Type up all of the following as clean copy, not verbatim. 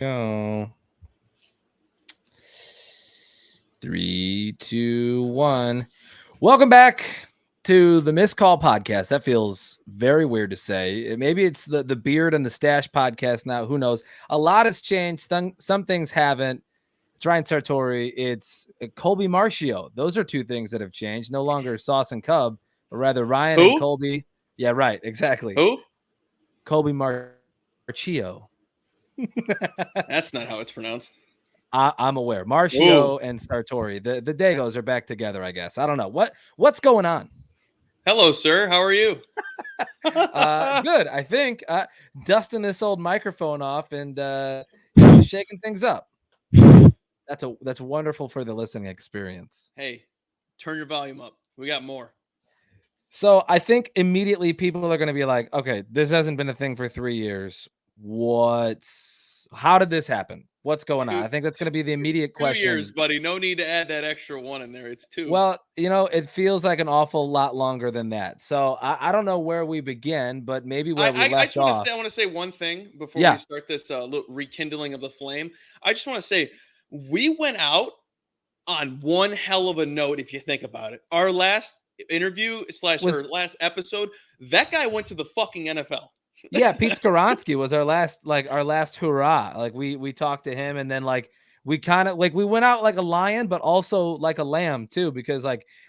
Go. 3, 2, 1. Welcome back to the Missed Call podcast. That feels very weird to say. Maybe it's the Beard and the Stash podcast now. Who knows? A lot has changed. Some things haven't. It's Ryan Sartori. It's Colby Marcio. Those are two things that have changed. No longer Sauce and Cub, but rather Ryan and Who? Colby. Yeah, right. Exactly. Who? Colby Marcio. That's not how it's pronounced. I'm aware. Marcio and Sartori, the Dagos are back together, I guess. I don't know. What's going on? Hello, sir. How are you? Good, I think. Dusting this old microphone off and shaking things up. That's wonderful for the listening experience. Hey, turn your volume up. We got more. So I think immediately people are going to be like, okay, this hasn't been a thing for 3 years. How did this happen? What's going on? I think that's going to be the immediate question. 2 years, buddy. No need to add that extra one in there. It's 2. Well, it feels like an awful lot longer than that. So I don't know where we begin, but maybe where we left off. I want to say one thing before we start this rekindling of the flame. I just want to say we went out on one hell of a note if you think about it. Our last interview / our last episode, that guy went to the fucking NFL. Yeah, Pete Skoronsky was our last hurrah. Like we talked to him, and then we kind of we went out like a lion, but also like a lamb too, because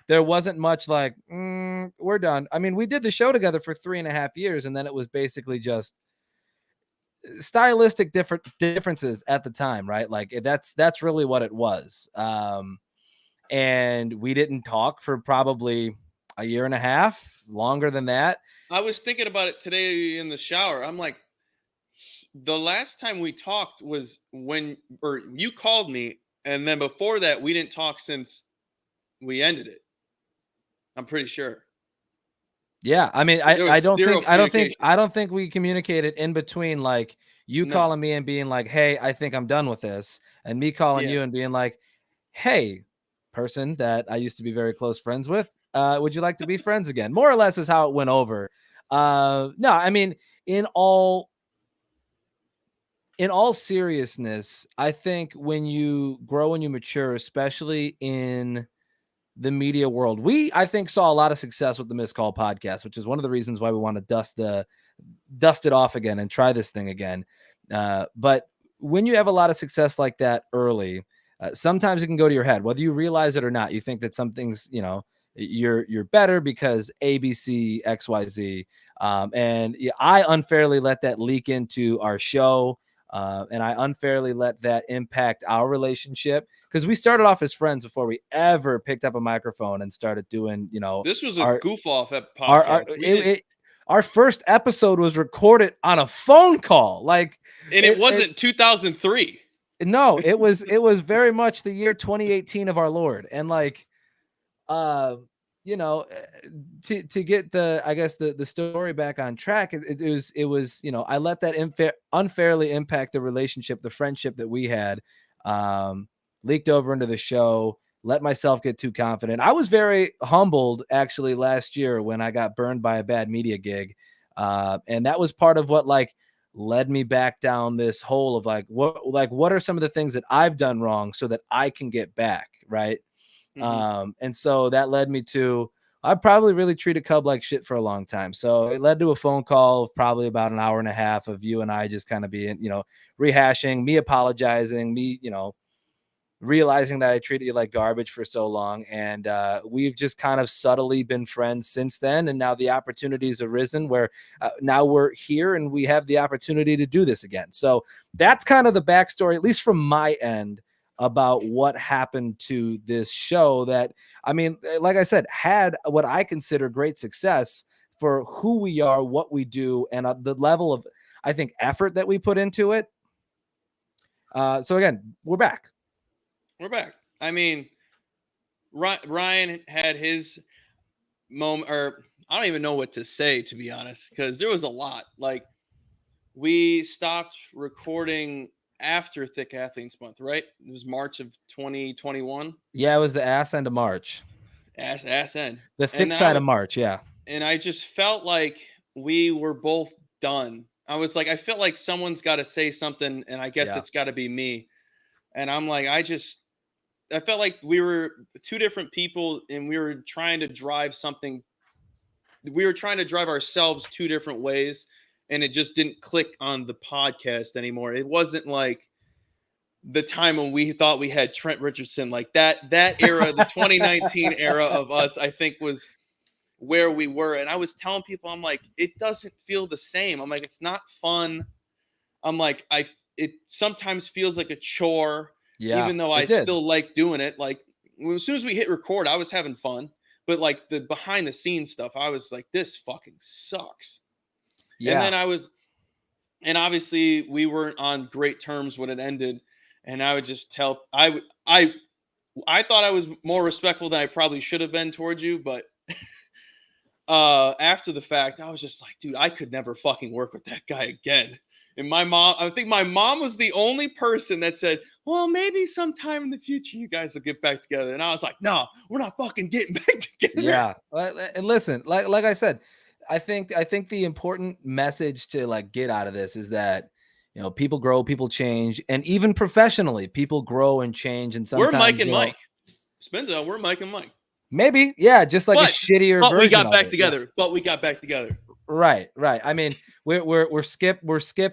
there wasn't much we're done. I mean, we did the show together for 3.5 years, and then it was basically just stylistic differences at the time, right? Like that's really what it was. And we didn't talk for probably a year and a half, longer than that. I was thinking about it today in the shower. I'm like, the last time we talked was when you called me, and then before that, we didn't talk since we ended it. I'm pretty sure. Yeah, I mean, I don't think we communicated in between, calling me and being like, "Hey, I think I'm done with this," and me calling you and being like, "Hey, person that I used to be very close friends with, would you like to be friends again?" More or less is how it went over. No, I mean, in all seriousness, I think when you grow and you mature, especially in the media world, I think saw a lot of success with the Missed Call podcast, which is one of the reasons why we want to dust it off again and try this thing again. But when you have a lot of success like that early, sometimes it can go to your head, whether you realize it or not. You think that some things, you're better because ABC, XYZ. And I unfairly let that leak into our show. And I unfairly let that impact our relationship, because we started off as friends before we ever picked up a microphone and started doing, this was a goof off podcast. Our first episode was recorded on a phone call. And it wasn't 2003. No, it was very much the year 2018 of our Lord. And to get the story back on track, it was I let that unfairly impact the relationship, the friendship that we had, leaked over into the show, let myself get too confident. I was very humbled actually last year when I got burned by a bad media gig. And that was part of what led me back down this hole of what are some of the things that I've done wrong so that I can get back. Right. Mm-hmm. And so that led me to, I probably really treated Cub like shit for a long time. So it led to a phone call of probably about an hour and a half of you and I just kind of being, rehashing, me apologizing, me, realizing that I treated you like garbage for so long. And we've just kind of subtly been friends since then. And now the opportunity's arisen where now we're here and we have the opportunity to do this again. So that's kind of the backstory, at least from my end, about what happened to this show that, I mean, like I said, had what I consider great success for who we are, what we do, and the level of, I think, effort that we put into it. So again, we're back. We're back. I mean, Ryan had his moment, or I don't even know what to say, to be honest, because there was a lot. We stopped recording after Thick Athletes Month, right? It was March of 2021. Yeah, it was the ass end of March. Ass end. The thick side of March, yeah. And I just felt like we were both done. I was like, I feel like someone's got to say something, and I guess Yeah. it's got to be me. And I'm like, I felt like we were two different people, and we were trying to drive something. We were trying to drive ourselves two different ways, and it just didn't click on the podcast anymore. It wasn't like the time when we thought we had Trent Richardson, like that era, the 2019 era of us, I think was where we were. And I was telling people, I'm like, it doesn't feel the same. I'm like, it's not fun. I'm like, it sometimes feels like a chore, Yeah, even though I it did. still like doing it. Like as soon as we hit record, I was having fun. But like the behind the scenes stuff, I was like, this fucking sucks. And Yeah. then and obviously we weren't on great terms when it ended. And I would just tell, I thought I was more respectful than I probably should have been towards you, but after the fact, I was just like, dude, I could never fucking work with that guy again. And I think my mom was the only person that said, well, maybe sometime in the future you guys will get back together. And I was like, no, we're not fucking getting back together. Yeah. And listen, like I said, I think the important message to like get out of this is that people grow, people change, and even professionally, people grow and change. And We're Mike sometimes, and Mike. Spencer, we're Mike and Mike. maybe, yeah, just like a But shittier we version got of back it. Yeah. together. But we got back together. Right. I mean, we're Skip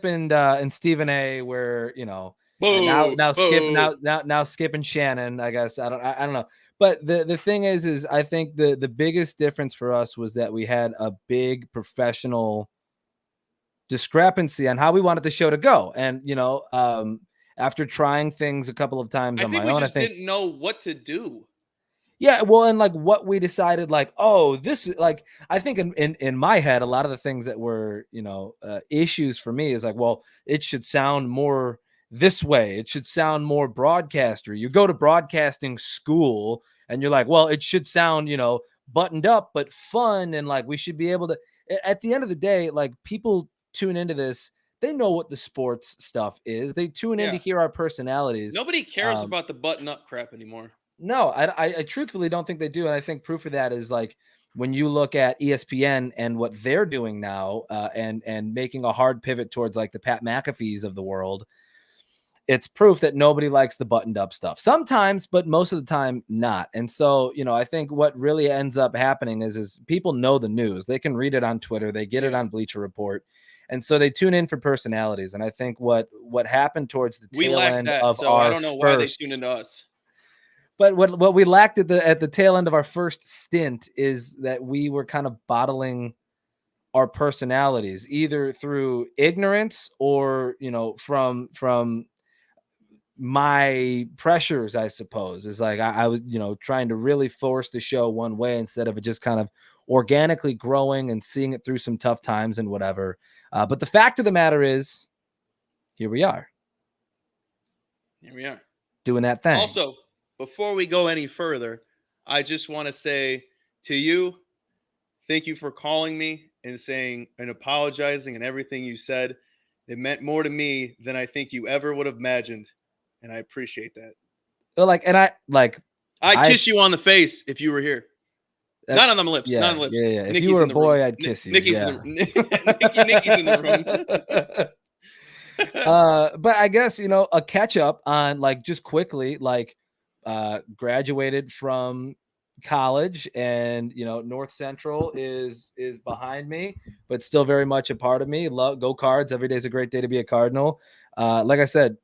and Stephen A. We're and Boo, now Skip boo. now Skip and Shannon. I guess I don't know. But the thing is I think the biggest difference for us was that we had a big professional discrepancy on how we wanted the show to go, and after trying things a couple of times I on think my we own, I just think. didn't know what to do. Yeah, well, and like what we decided, like, oh, this is like, I think in my head, a lot of the things that were, issues for me is like, well, it should sound more this way. It should sound more broadcaster. You go to broadcasting school and you're like, well, it should sound, buttoned up, but fun. And like, we should be able to, at the end of the day, like people tune into this. They know what the sports stuff is. They tune in to Yeah. hear our personalities. Nobody cares about the button up crap anymore. No, I truthfully don't think they do, and I think proof of that is like when you look at ESPN and what they're doing now, and making a hard pivot towards like the Pat McAfees of the world. It's proof that nobody likes the buttoned up stuff. Sometimes, but most of the time, not. And so, I think what really ends up happening is people know the news. They can read it on Twitter. They get it on Bleacher Report, and so they tune in for personalities. And I think what happened towards the We tail lacked end that, of so I our don't know why they first. tuned into us. But what we lacked at the tail end of our first stint is that we were kind of bottling our personalities, either through ignorance or from my pressures, I suppose. Is like I was trying to really force the show one way instead of it just kind of organically growing and seeing it through some tough times and whatever. But the fact of the matter is, here we are. Here we are Doing that thing. Also, before we go any further, I just want to say to you, thank you for calling me and saying and apologizing and everything you said. It meant more to me than I think you ever would have imagined, and I appreciate that. I'd kiss you on the face if you were here. Not on the lips. Yeah, not on the lips. yeah. If Nikki's you were a in the boy, room. I'd kiss you. Nikki's Yeah. Nikki's in the room. But I guess a catch up on like just quickly, like graduated from college, and North Central is behind me, but still very much a part of me. Love go Cards. Every day's a great day to be a Cardinal. Like I said,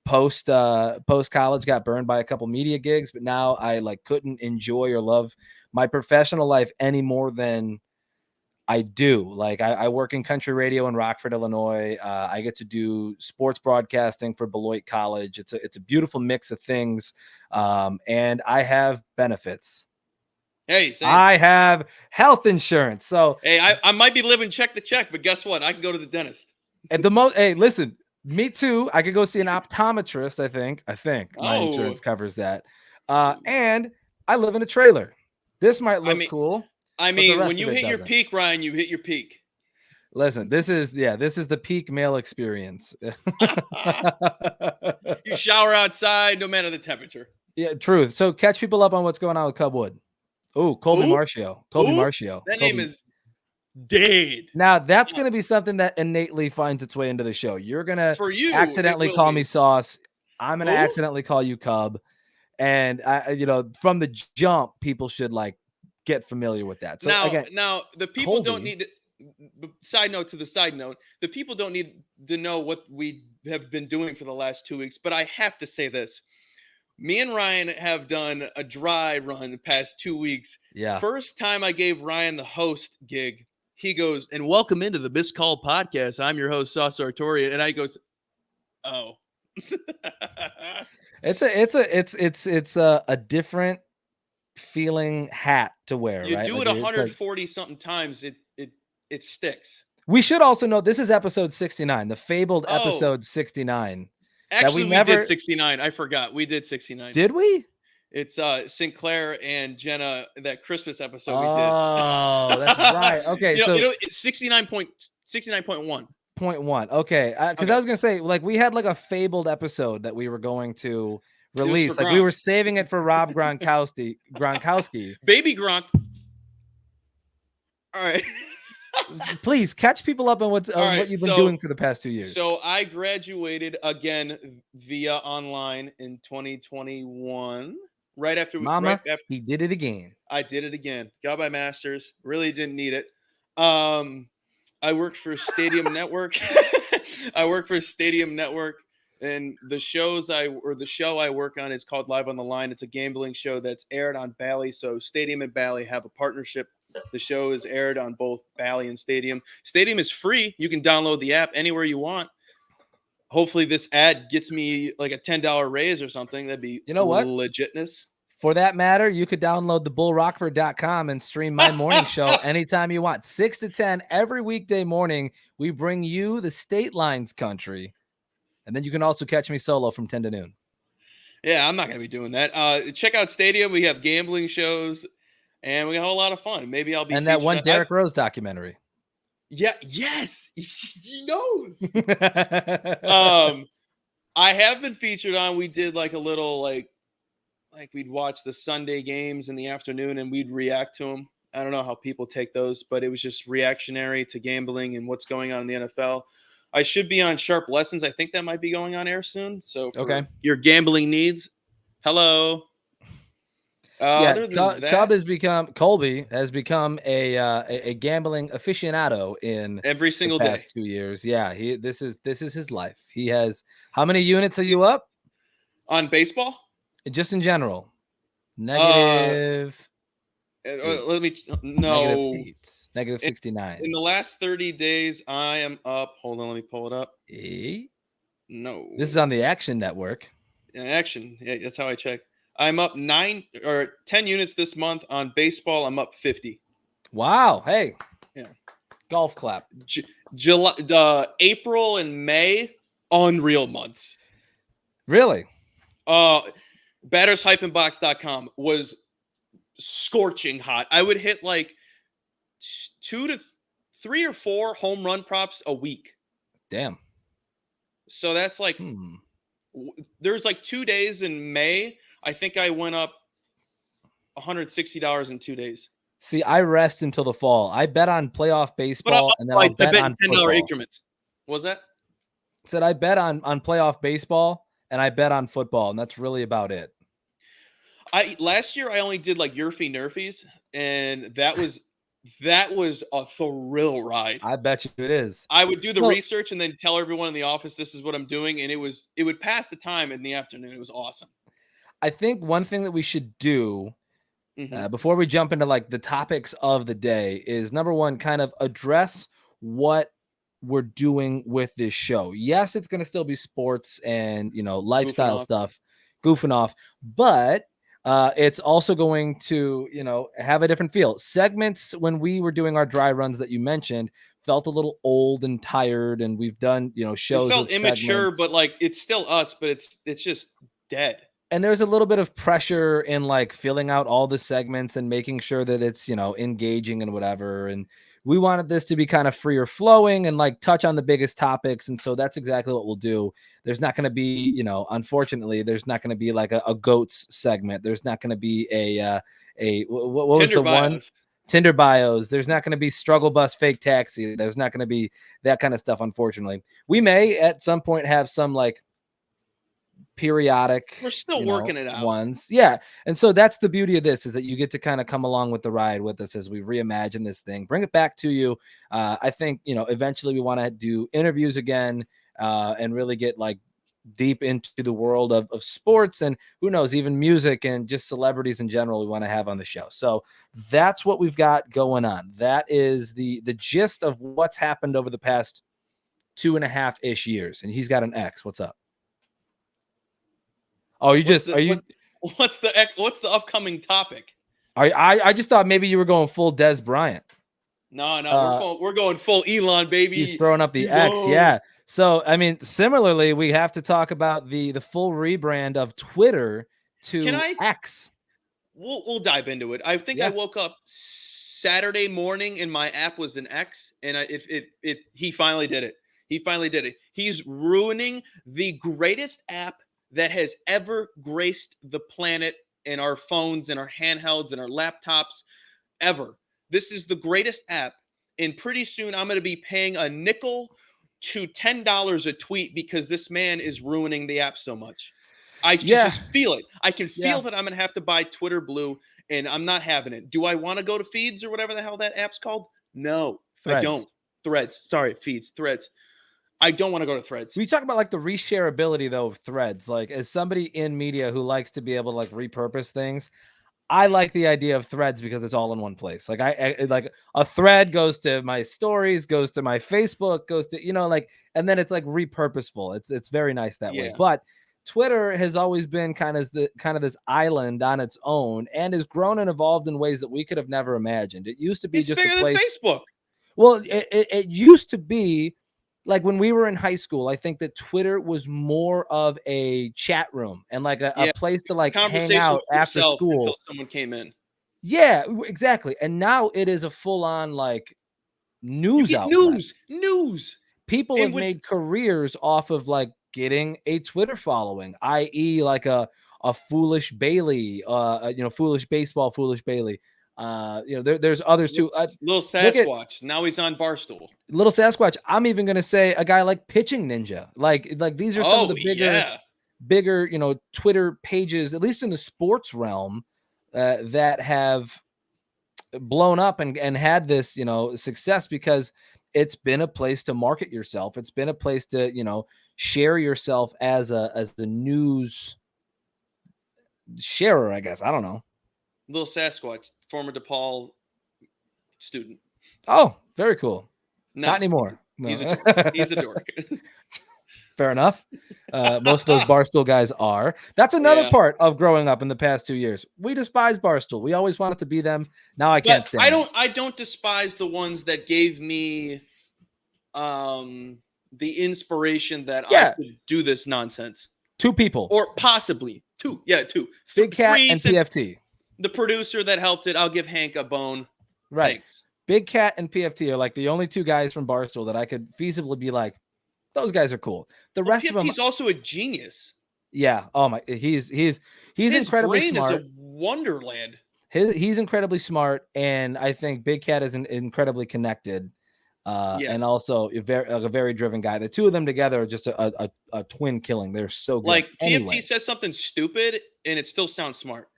post college got burned by a couple media gigs, but now I like couldn't enjoy or love my professional life any more than I do. Like I work in country radio in Rockford, Illinois. I get to do sports broadcasting for Beloit College. It's a beautiful mix of things. And I have benefits. Hey, same. I have health insurance. So hey, I might be living check to check, but guess what? I can go to the dentist. at the most, hey, listen, me too. I could go see an optometrist. I think my insurance covers that. And I live in a trailer. This might look cool. I mean, when you hit your peak, Ryan, you hit your peak. Listen, this is the peak male experience. You shower outside, no matter the temperature. Yeah, truth. So catch people up on what's going on with Cub Wood. Oh, Colby Marcio. That name is Dead. Now that's going to be something that innately finds its way into the show. You're going to For you, it accidentally will call be. me Sauce. I'm going to Who? accidentally call you Cub. And from the jump, people should like get familiar with that. So again, Now the people don't Colby, need to. Side note to the side note, the people don't need to know what we have been doing for the last 2 weeks. But I have to say this: me and Ryan have done a dry run the past 2 weeks. yeah. First time I gave Ryan the host gig, he goes, "And welcome into the Miscalled Podcast. I'm your host, Sauce Artoria." And I goes, "Oh." It's a different feeling hat to wear, You right? do Like it it's like 140 something times, it sticks. we should also know this is episode 69, the fabled Oh, episode 69 that we actually, we did never 69. I forgot. We did 69. did we? It's Sinclair and Jenna, that Christmas episode we did. Oh, that's right. Okay, so It's 69.1. point one. Okay, because I was gonna say like we had like a fabled episode that we were going to release. Like we were saving it for Rob Gronkowski. Baby Gronk. All right. Please catch people up on what you've been doing for the past 2 years. So I graduated again via online in 2021. Right after he did it again. I did it again. Got my master's. Really didn't need it. I worked for Stadium Network. I work for Stadium Network, and the show I work on is called Live on the Line. It's a gambling show that's aired on Bally. So Stadium and Bally have a partnership. The show is aired on both Bally and Stadium. Stadium is free. You can download the app anywhere you want. Hopefully this ad gets me like a $10 raise or something. That'd be what? Legitness. For that matter, you could download the bullrockford.com and stream my morning show anytime you want. 6 to 10 every weekday morning. We bring you the state lines country. And then you can also catch me solo from 10 to noon. Yeah, I'm not going to be doing that. Check out Stadium. We have gambling shows, and we have a lot of fun. Maybe I'll be and that one Derrick Rose documentary. Yeah. Yes. He knows. I have been featured on. We did like a little like we'd watch the Sunday games in the afternoon and we'd react to them. I don't know how people take those, but it was just reactionary to gambling and what's going on in the NFL. I should be on Sharp Lessons. I think that might be going on air soon. So for your gambling needs, hello. Colby has become a gambling aficionado in every single the past 2 years. Yeah, this is his life. He has how many units are you up on baseball? Just in general, negative. Negative 69. In the last 30 days, I am up. Hold on, let me pull it up. No, this is on the Action Network. Action, yeah, that's how I check. I'm up 10 units this month on baseball. I'm up 50. Wow. Hey. Yeah. Golf clap. July, April and May, unreal months. Really? Batters-box.com was scorching hot. I would hit like 2 to 3 or 4 home run props a week. Damn. So that's like there's like 2 days in May. I think I went up $160 in 2 days. See, I rest until the fall. I bet on playoff baseball, and then I'll bet on $10 increments. What was that? I said I bet on playoff baseball, and I bet on football, and that's really about it. Last year I only did like Yerfy Nerfies, and that was a thrill ride. I bet you it is. I would do the research and then tell everyone in the office this is what I'm doing, and it would pass the time in the afternoon. It was awesome. I think one thing that we should do before we jump into like the topics of the day is number one, kind of address what we're doing with this show. Yes, it's going to still be sports and, lifestyle stuff, goofing off, but it's also going to, have a different feel. Segments when we were doing our dry runs that you mentioned felt a little old and tired, and we've done, shows. It felt immature, but like it's still us, but it's just dead. And there's a little bit of pressure in like filling out all the segments and making sure that it's, engaging and whatever. And we wanted this to be kind of freer flowing and like touch on the biggest topics. And so that's exactly what we'll do. There's not going to be, unfortunately, there's not going to be like a goats segment. There's not going to be what was the one? Tinder bios. There's not going to be struggle bus fake taxi. There's not going to be that kind of stuff. Unfortunately, we may at some point have some like periodic, We're still working it out. ones. Yeah. And so that's the beauty of this, is that you get to kind of come along with the ride with us as we reimagine this thing, bring it back to you. I think, eventually we want to do interviews again, and really get like deep into the world of sports, and who knows, even music and just celebrities in general we want to have on the show. So that's what we've got going on. That is the gist of what's happened over the past 2.5-ish years. And he's got an X. What's up? Oh, what's the upcoming topic? I just thought maybe you were going full Des Bryant. No, we're going full Elon, baby. He's throwing up the Elon. X, yeah. So, I mean, similarly, we have to talk about the full rebrand of Twitter to X. We'll dive into it. I think I woke up Saturday morning and my app was an X, and he finally did it. He's ruining the greatest app that has ever graced the planet in our phones and our handhelds and our laptops ever. This is the greatest app, and pretty soon I'm going to be paying a nickel to $10 a tweet because this man is ruining the app so much. I just feel it. I can feel that I'm going to have to buy Twitter Blue, and I'm not having it. Do I want to go to Feeds or whatever the hell that app's called? No, Threads. I don't. Threads. Sorry, Feeds. Threads. I don't want to go to Threads. We talk about like the reshareability though of Threads. Like, as somebody in media who likes to be able to like repurpose things, I like the idea of Threads because it's all in one place. Like I like a thread goes to my stories, goes to my Facebook, goes to, and then it's like repurposeful. It's very nice that way. But Twitter has always been kind of this island on its own, and has grown and evolved in ways that we could have never imagined. It used to be just a place. Than Facebook. Well, it used to be like when we were in high school. I think that Twitter was more of a chat room and like a place to like hang out after school until someone came in. Yeah, exactly. And now it is a full-on like news outlet. News. People have made careers off of like getting a Twitter following, i.e. like a Foolish Bailey, Foolish Baseball, Foolish Bailey. There's others too. Little Sasquatch. Now he's on Barstool. Little Sasquatch. I'm even gonna say a guy like Pitching Ninja. Like these are some of the bigger, Twitter pages, at least in the sports realm, that have blown up and had this, success because it's been a place to market yourself. It's been a place to, share yourself as a news sharer, I guess. I don't know. Little Sasquatch, former DePaul student. Oh, very cool. No, not anymore. He's a dork. Fair enough. Most of those Barstool guys are. That's another part of growing up in the past 2 years. We despise Barstool. We always wanted to be them. Now I can't stand them. I don't despise the ones that gave me the inspiration that I could do this nonsense. 2 people. Or possibly 2. Yeah, 2. Big Cat and PFT. The producer that helped it, I'll give Hank a bone. Right. Thanks. Big Cat and PFT are like the only 2 guys from Barstool that I could feasibly be like, those guys are cool. The rest of them, he's also a genius. Yeah. Oh my, he's His incredibly brain smart. Is a wonderland. He's incredibly smart, and I think Big Cat is incredibly connected, and also a very driven guy. The 2 of them together are just a twin killing. They're so good. Like PFT says something stupid, and it still sounds smart.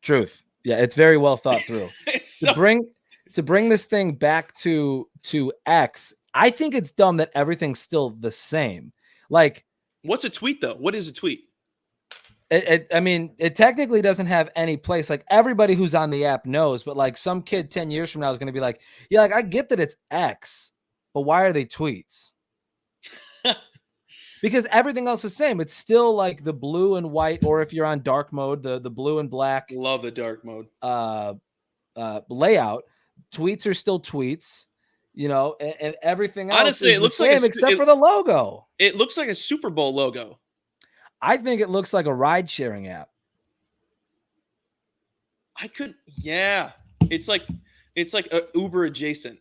Truth. Yeah, it's very well thought through. To bring this thing back to X. I think it's dumb that everything's still the same. Like, what's a tweet though? What is a tweet? It technically doesn't have any place. Like, everybody who's on the app knows, but like some kid 10 years from now is going to be like, yeah, like I get that it's X, but why are they tweets? Because everything else is the same. It's still like the blue and white, or if you're on dark mode, the blue and black. Love the dark mode. Layout. Tweets are still tweets. And everything else honestly, is the same except for the logo. It looks like a Super Bowl logo. I think it looks like a ride-sharing app. It's like a Uber adjacent.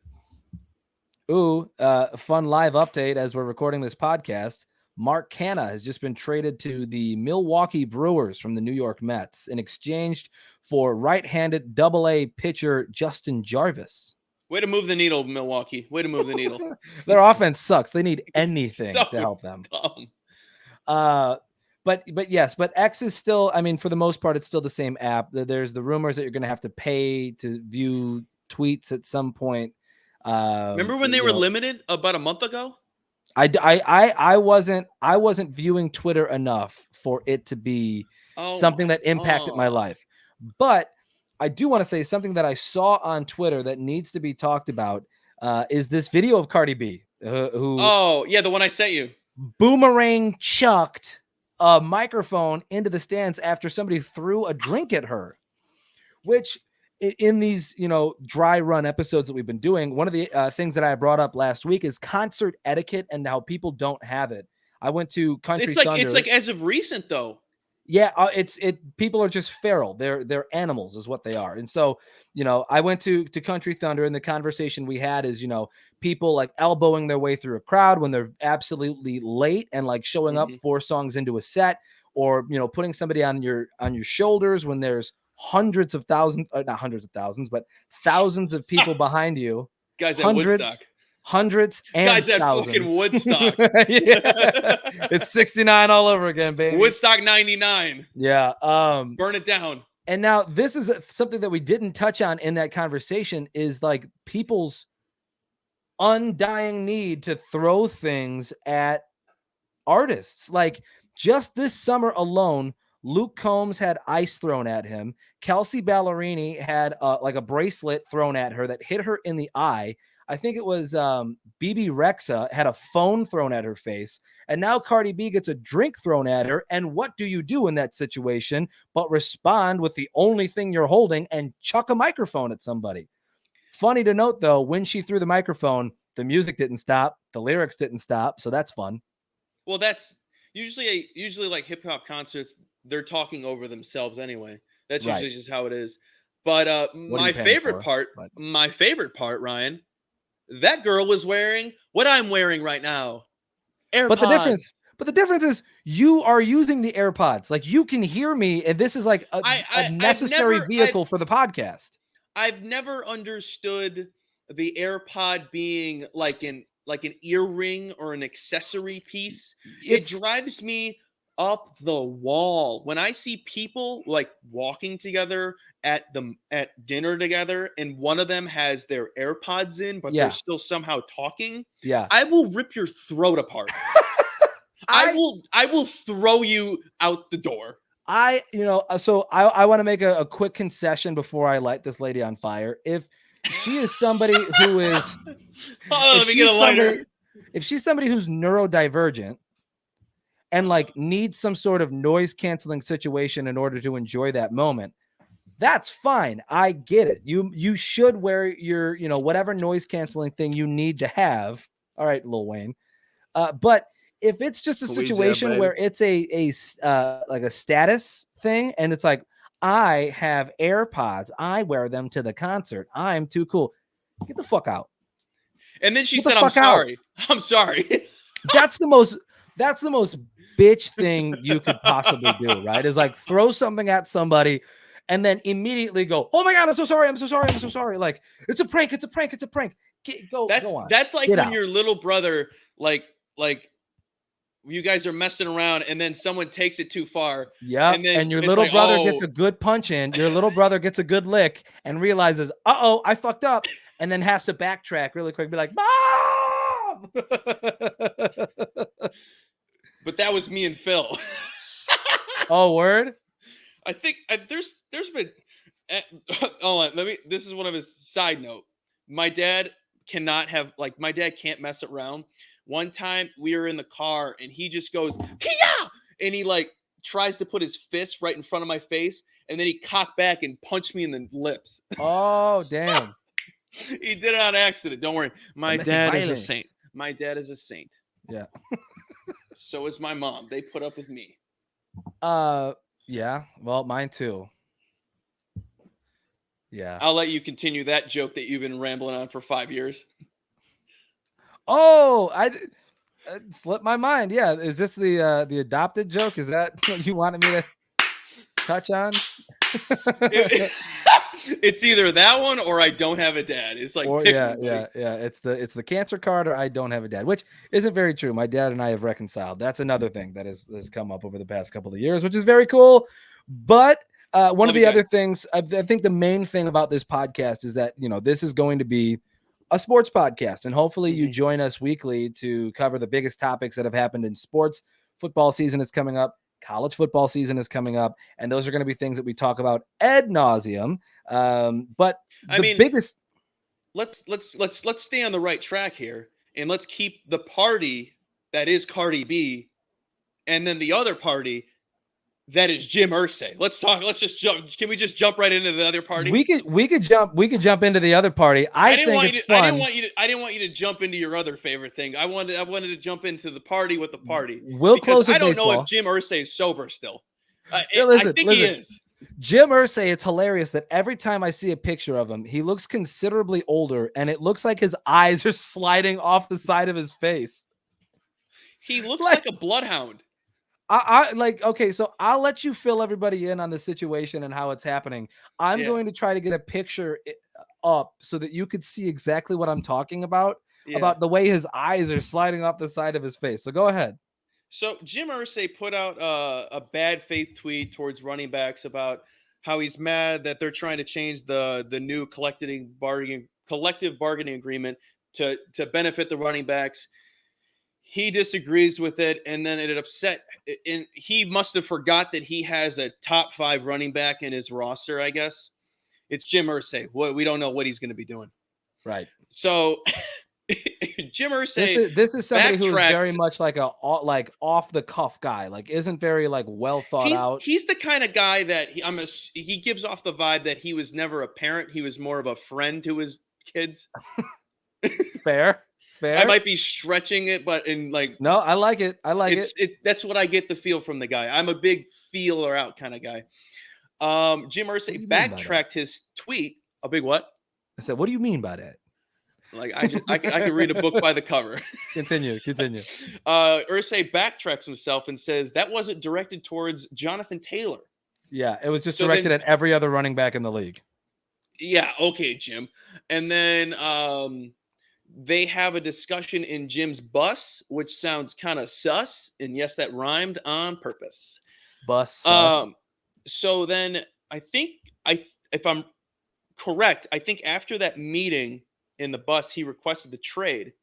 Ooh, a fun live update as we're recording this podcast. Mark Canha has just been traded to the Milwaukee Brewers from the New York Mets in exchange for right-handed Double-A pitcher Justin Jarvis. Way to move the needle, Milwaukee. Way to move the needle. Their offense sucks. They need It's anything so to help them. dumb. But yes, but X is still, I mean, for the most part, it's still the same app. There's the rumors that you're going to have to pay to view tweets at some point. Remember when they were limited about a month ago? I wasn't viewing Twitter enough for it to be something that impacted my life. But I do want to say something that I saw on Twitter that needs to be talked about is this video of Cardi B, who the one I sent you, boomerang chucked a microphone into the stands after somebody threw a drink at her, which in these, dry run episodes that we've been doing, one of the things that I brought up last week is concert etiquette and how people don't have it. I went to Country Thunder. It's like as of recent though. Yeah, people are just feral. They're animals is what they are. And so, I went to Country Thunder, and the conversation we had is, people like elbowing their way through a crowd when they're absolutely late and like showing up 4 songs into a set, or, putting somebody on your shoulders when there's hundreds of thousands, not hundreds of thousands, but thousands of people behind you. Guys at Woodstock. Hundreds and guys at thousands. Fucking Woodstock. It's 69 all over again, baby. Woodstock 99. Yeah. Burn it down. And now this is something that we didn't touch on in that conversation is like people's undying need to throw things at artists. Like just this summer alone, Luke Combs had ice thrown at him. Kelsey Ballerini had like a bracelet thrown at her that hit her in the eye. I think it was BB Rexa had a phone thrown at her face, and now Cardi B gets a drink thrown at her. And what do you do in that situation but respond with the only thing you're holding and chuck a microphone at somebody? Funny to note, though, when she threw the microphone, the music didn't stop, the lyrics didn't stop, so that's fun. Well, that's usually like hip hop concerts. They're talking over themselves anyway. That's usually just how it is. But my favorite part, Ryan. That girl was wearing what I'm wearing right now. AirPods. But the difference is you are using the AirPods. Like you can hear me, and this is like a necessary vehicle for the podcast. I've never understood the AirPod being like an earring or an accessory piece. It drives me up the wall when I see people like walking together at dinner together, and one of them has their AirPods in, but they're still somehow talking. Yeah, I will rip your throat apart. I will throw you out the door. So I want to make a quick concession before I light this lady on fire. If she is somebody who is, let me get a lighter. If she's somebody who's neurodivergent and like needs some sort of noise canceling situation in order to enjoy that moment, that's fine. I get it. You should wear your, whatever noise canceling thing you need to have. All right, Lil Wayne. But if it's just a situation where it's like a status thing, and it's like, I have AirPods, I wear them to the concert, I'm too cool. Get the fuck out. And then she said, I'm sorry. I'm sorry. That's the most bitch thing you could possibly do, right? Is like throw something at somebody and then immediately go, oh my God, I'm so sorry. Like, it's a prank. Go on. That's like when your little brother, like you guys are messing around and then someone takes it too far. Yeah. And your little brother gets a good punch in, your little brother gets a good lick and realizes, uh-oh, I fucked up. And then has to backtrack really quick, be like, Mom! But that was me and Phil. Oh, word? I think there's been hold on, this is one of his side note. My dad can't mess around. One time we were in the car and he just goes, Kia! And he like tries to put his fist right in front of my face, and then he cocked back and punched me in the lips. Oh, damn. He did it on accident. Don't worry. My dad is a saint. My dad is a saint. Yeah. So is my mom. They put up with me. Yeah. Well, mine too. Yeah. I'll let you continue that joke that you've been rambling on for 5 years. Oh, It slipped my mind. Yeah, is this the adopted joke? Is that what you wanted me to touch on? It's either that one or I don't have a dad. It's like Or pick yeah, one, buddy. yeah. It's the cancer card, or I don't have a dad, which isn't very true. My dad and I have reconciled. That's another thing that has come up over the past couple of years, which is very cool. But one of Love you the other guys. things, I think the main thing about this podcast is that this is going to be a sports podcast, and hopefully you join us weekly to cover the biggest topics that have happened in sports. Football season is coming up. College football season is coming up, and those are going to be things that we talk about ad nauseum. But I the mean, biggest let's stay on the right track here, and let's keep the party that is Cardi B, and then the other party that is Jim Irsay. Let's talk. Let's just jump. Can we just jump right into the other party? we could jump into the other party. I think it's fun. I didn't want you to jump into your other favorite thing. I wanted to jump into the party with the party. We'll close with I don't baseball. know if Jim Irsay is sober still. Listen, I think he is. Jim Irsay, it's hilarious that every time I see a picture of him, he looks considerably older, and it looks like his eyes are sliding off the side of his face. He looks like a bloodhound. I like, okay, so I'll let you fill everybody in on the situation and how it's happening. I'm going to try to get a picture up so that you could see exactly what I'm talking about the way his eyes are sliding off the side of his face. So go ahead. So Jim Irsay put out a bad faith tweet towards running backs about how he's mad that they're trying to change the new collective bargaining agreement to benefit the running backs. He disagrees with it, and then it upset. And he must have forgot that he has a top 5 running back in his roster. I guess it's Jim Irsay. We don't know what he's going to be doing. Right. So Jim Irsay. This is somebody who is very much like off the cuff guy. Like isn't very like well thought out. He's the kind of guy that he gives off the vibe that he was never a parent. He was more of a friend to his kids. Fair. I might be stretching it, but no, I like it. That's what I get the feel from the guy. I'm a big feeler out kind of guy. Jim Irsay backtracked his tweet. A big what? I said, what do you mean by that? Like I can read a book by the cover. Continue. Irsay backtracks himself and says that wasn't directed towards Jonathan Taylor. Yeah, it was just directed at every other running back in the league. Yeah, okay, Jim. And then they have a discussion in Jim's bus, which sounds kind of sus. And yes, that rhymed on purpose. Bus sus. So then I think if I'm correct, I think after that meeting in the bus, he requested the trade.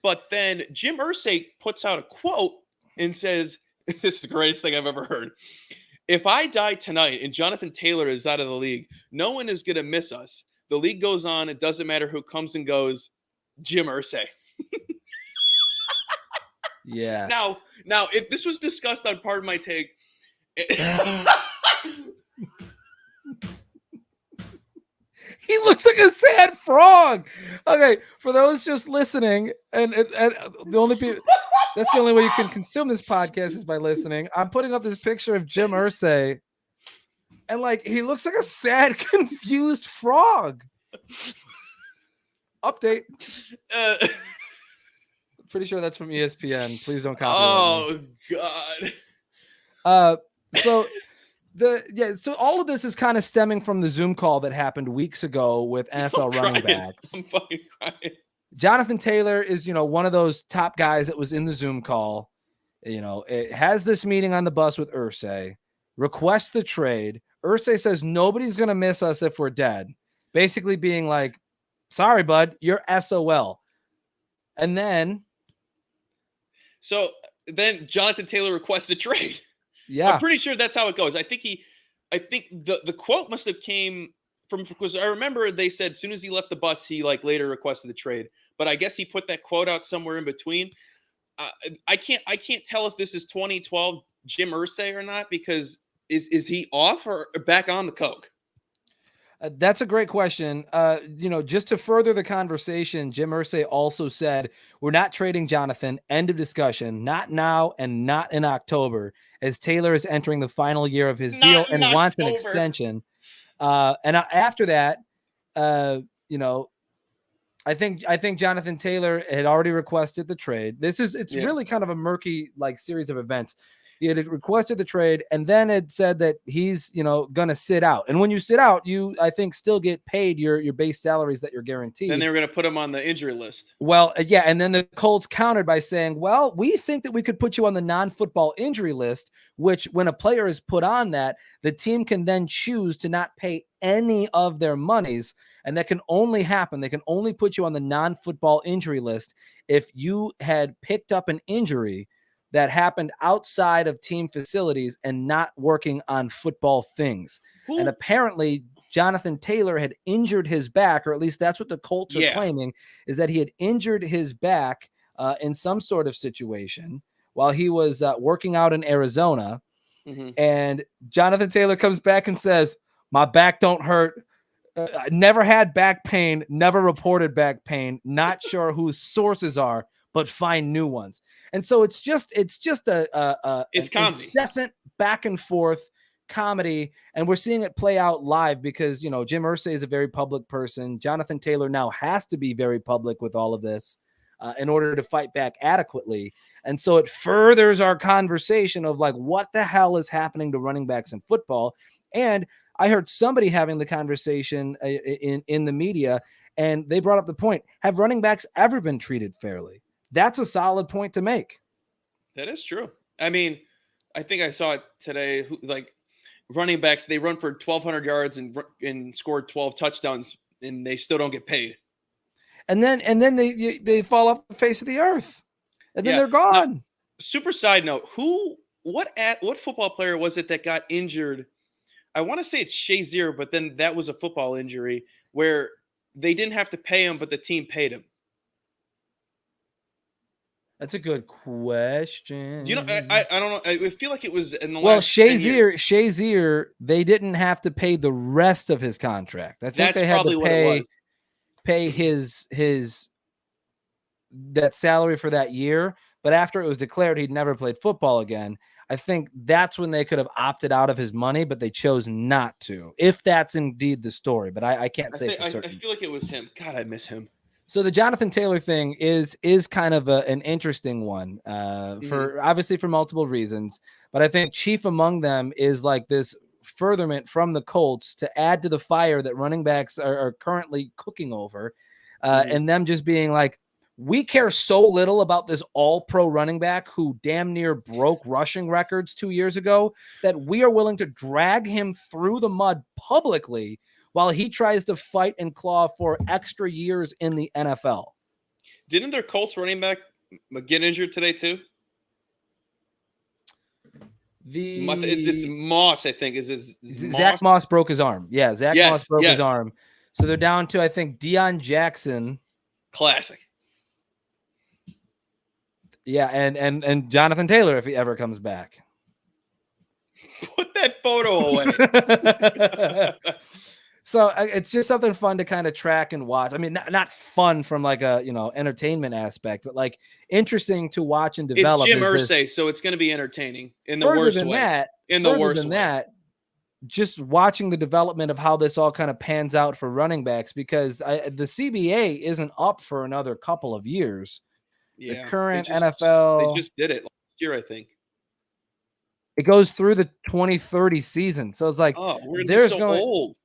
But then Jim Irsay puts out a quote and says, this is the greatest thing I've ever heard. If I die tonight and Jonathan Taylor is out of the league, no one is going to miss us. The league goes on. It doesn't matter who comes and goes. Jim Irsay. Yeah. Now, if this was discussed on Pardon My Take, he looks like a sad frog. Okay, for those just listening, and the only people that's the only way you can consume this podcast is by listening. I'm putting up this picture of Jim Irsay, and like he looks like a sad, confused frog. Update. Pretty sure that's from ESPN. Please don't copy. Oh God. So all of this is kind of stemming from the Zoom call that happened weeks ago with NFL running backs. I'm fucking crying. Jonathan Taylor is, one of those top guys that was in the Zoom call. It has this meeting on the bus with Irsay, requests the trade. Irsay says nobody's going to miss us if we're dead. Basically being like, sorry, bud, you're SOL. And then Jonathan Taylor requests a trade. Yeah. I'm pretty sure that's how it goes. I think the quote must have came from, because I remember they said as soon as he left the bus, he later requested the trade, but I guess he put that quote out somewhere in between. I can't tell if this is 2012 Jim Irsay or not, because is he off or back on the coke? That's a great question. Just to further the conversation, Jim Irsay also said, we're not trading Jonathan. End of discussion. Not now and not in October, as Taylor is entering the final year of his deal and wants an extension. And after that, I think Jonathan Taylor had already requested the trade. It's Yeah. really kind of a murky like series of events. He had requested the trade, and then it said that he's gonna sit out. And when you sit out, you I think still get paid your base salaries that you're guaranteed. Then they were going to put him on the injury list. Well, yeah, and then the Colts countered by saying, "Well, we think that we could put you on the non-football injury list, which when a player is put on that, the team can then choose to not pay any of their monies, and that can only happen. They can only put you on the non-football injury list if you had picked up an injury that happened outside of team facilities and not working on football things." And apparently Jonathan Taylor had injured his back, or at least that's what the Colts are claiming, is that he had injured his back in some sort of situation while he was working out in Arizona. Mm-hmm. And Jonathan Taylor comes back and says, "My back don't hurt. Never had back pain, never reported back pain. Not sure whose sources are, but find new ones." And so it's just an incessant back and forth comedy, and we're seeing it play out live because Jim Irsay is a very public person. Jonathan Taylor now has to be very public with all of this in order to fight back adequately. And so it furthers our conversation of like, what the hell is happening to running backs in football? And I heard somebody having the conversation in the media, and they brought up the point: have running backs ever been treated fairly? That's a solid point to make. That is true. I mean, I think I saw it today. Like running backs, they run for 1,200 yards and scored 12 touchdowns, and they still don't get paid. And then they fall off the face of the earth, and then they're gone. Now, super side note: what football player was it that got injured? I want to say it's Shazier, but then that was a football injury where they didn't have to pay him, but the team paid him. That's a good question. I don't know. I feel like it was in the last. Well, Shazier, they didn't have to pay the rest of his contract. I think they had to pay his that salary for that year. But after it was declared he'd never played football again, I think that's when they could have opted out of his money, but they chose not to. If that's indeed the story, but I can't say for certain. I feel like it was him. God, I miss him. So the Jonathan Taylor thing is kind of an interesting one for obviously for multiple reasons, but I think chief among them is like this furtherment from the Colts to add to the fire that running backs are currently cooking over, and them just being like, we care so little about this all-pro running back who damn near broke rushing records 2 years ago that we are willing to drag him through the mud publicly while he tries to fight and claw for extra years in the NFL. Didn't their Colts running back get injured today too? It's Moss, I think. Zach Moss broke his arm. Yeah, Moss broke his arm. So they're down to, I think, Deion Jackson. Classic. Yeah, and Jonathan Taylor if he ever comes back. Put that photo away. So it's just something fun to kind of track and watch. I mean, not fun from like a entertainment aspect, but like interesting to watch and develop. It's Jim Irsay, so it's going to be entertaining in the worst way. That, just watching the development of how this all kind of pans out for running backs, because the CBA isn't up for another couple of years. Yeah, the current NFL, they just did it last year, I think. It goes through the 2030 season, so it's like, we're so old.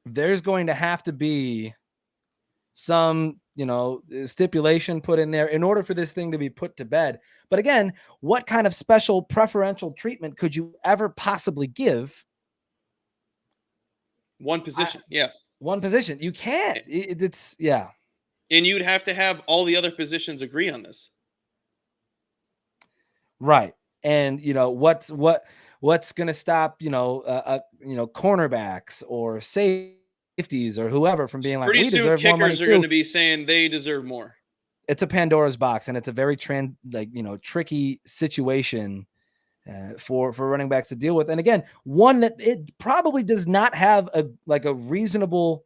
There's going to have to be some, stipulation put in there in order for this thing to be put to bed. But again, what kind of special preferential treatment could you ever possibly give? One position. One position. You can't. It's. And you'd have to have all the other positions agree on this. Right. And, what's going to stop, cornerbacks or safeties or whoever from being pretty we soon deserve more money kickers are going to be saying they deserve more. It's a Pandora's box, and it's a very tricky situation for running backs to deal with. And again, one that it probably does not have a reasonable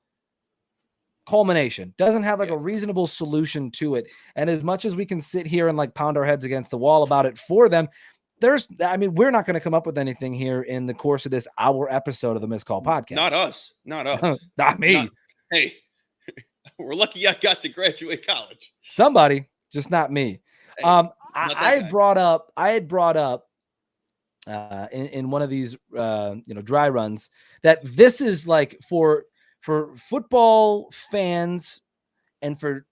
culmination, doesn't have a reasonable solution to it. And as much as we can sit here and pound our heads against the wall about it for them, we're not going to come up with anything here in the course of this hour episode of the Missed Call podcast. Not us. Not me. Hey, We're lucky I got to graduate college. Somebody, just not me. Hey, not I that had guy. brought up in one of these dry runs that this is like for football fans and for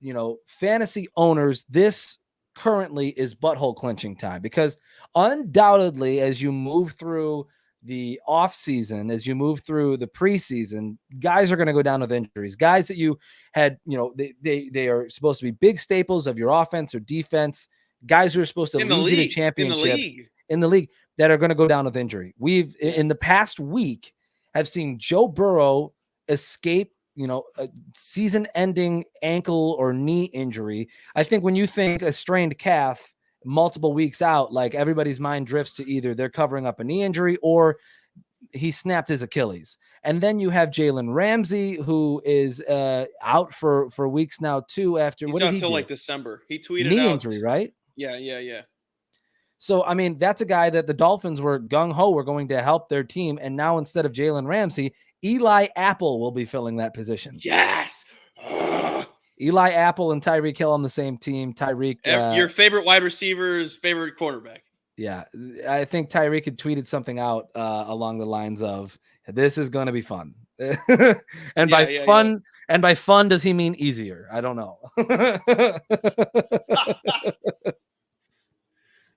fantasy owners, this currently is butthole clenching time, because undoubtedly as you move through the off season, as you move through the preseason, guys are going to go down with injuries. Guys that you had, they are supposed to be big staples of your offense or defense, guys who are supposed to In the lead you to league. In the championships league. in the league, that are going to go down with injury. We've Yeah. in the past week have seen Joe Burrow escape a season-ending ankle or knee injury. I think when you think a strained calf multiple weeks out, like everybody's mind drifts to either they're covering up a knee injury or he snapped his Achilles. And then you have Jalen Ramsey, who is out for weeks now too. After He's what did out he till do? like December. He tweeted Knee out. injury, right? Yeah. So, I mean, that's a guy that the Dolphins were gung-ho, were going to help their team. And now instead of Jalen Ramsey, Eli Apple will be filling that position. Yes. Eli Apple and Tyreek Hill on the same team. Tyreek, your favorite wide receiver's favorite quarterback. Yeah, I think Tyreek had tweeted something out along the lines of, "This is going to be fun," and by fun, does he mean easier? I don't know.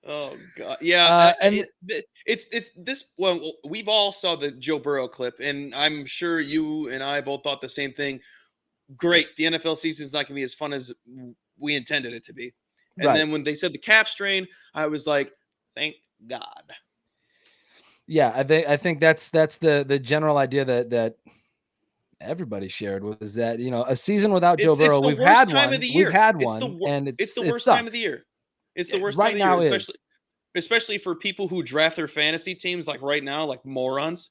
Oh God, yeah, and it's this. Well, we've all saw the Joe Burrow clip, and I'm sure you and I both thought the same thing. Great, the NFL season is not going to be as fun as we intended it to be. And then when they said the calf strain, I was like, thank God. Yeah, I think that's the general idea that everybody shared, was that a season without Joe Burrow, we've had one, and it's the worst sucks. time of the year. It's the worst right time of the now year, especially for people who draft their fantasy teams like right now, like morons.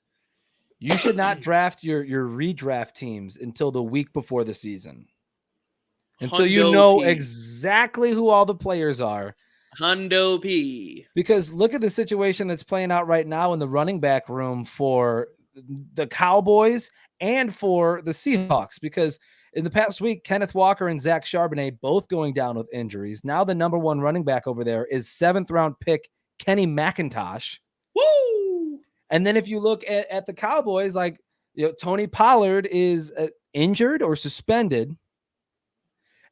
You should not draft your redraft teams until the week before the season, until you know exactly who all the players are. Hundo P. Because look at the situation that's playing out right now in the running back room for the Cowboys and for the Seahawks, because in the past week, Kenneth Walker and Zach Charbonnet both going down with injuries. Now the number one running back over there is 7th round pick Kenny McIntosh. Woo! And then if you look at the Cowboys, like Tony Pollard is injured or suspended,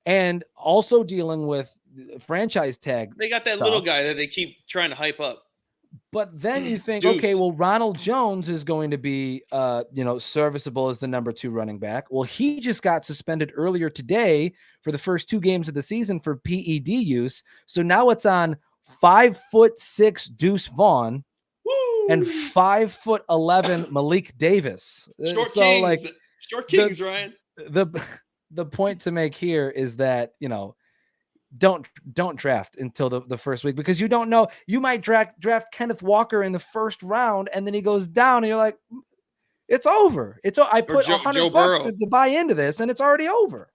and also dealing with franchise tag. They got that stuff. little guy that they keep trying to hype up. But then you think, Deuce. okay, well, Ronald Jones is going to be, serviceable as the number 2 running back. Well, he just got suspended earlier today for the first 2 games of the season for PED use. So now it's on 5'6" Deuce Vaughn. Woo! And 5'11" Malik Davis. Short kings, Ryan. The point to make here is that don't draft until the first week, because you don't know, you might draft Kenneth Walker in the first round and then he goes down and you're like, it's over. I put $100 to buy into this and it's already over.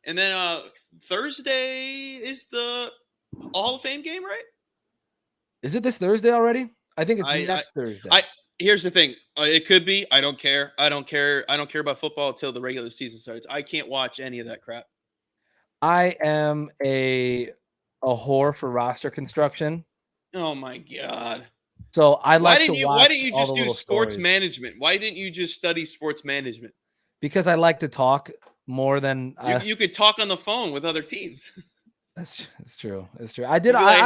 And then Thursday is the Hall of Fame game, right? Is it this Thursday already? I think it's next Thursday. Here's the thing. It could be. I don't care. I don't care about football until the regular season starts. I can't watch any of that crap. I am a whore for roster construction. Oh my God. So why didn't you just do sports management? Why didn't you just study sports management? Because I like to talk more than you could talk on the phone with other teams. That's true. It's true. I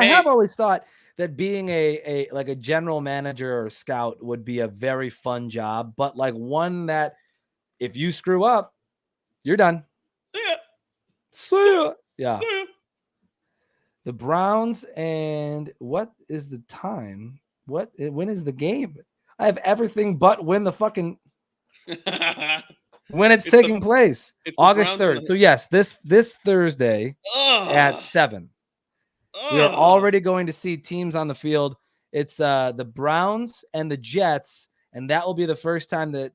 have always thought that being a general manager or scout would be a very fun job, but like one that if you screw up, you're done. Yeah. The Browns, and what is the time? When is the game? I have everything but when the fucking when it's taking place. August 3rd. So yes, this Thursday at 7. We are already going to see teams on the field. It's the Browns and the Jets, and that will be the first time that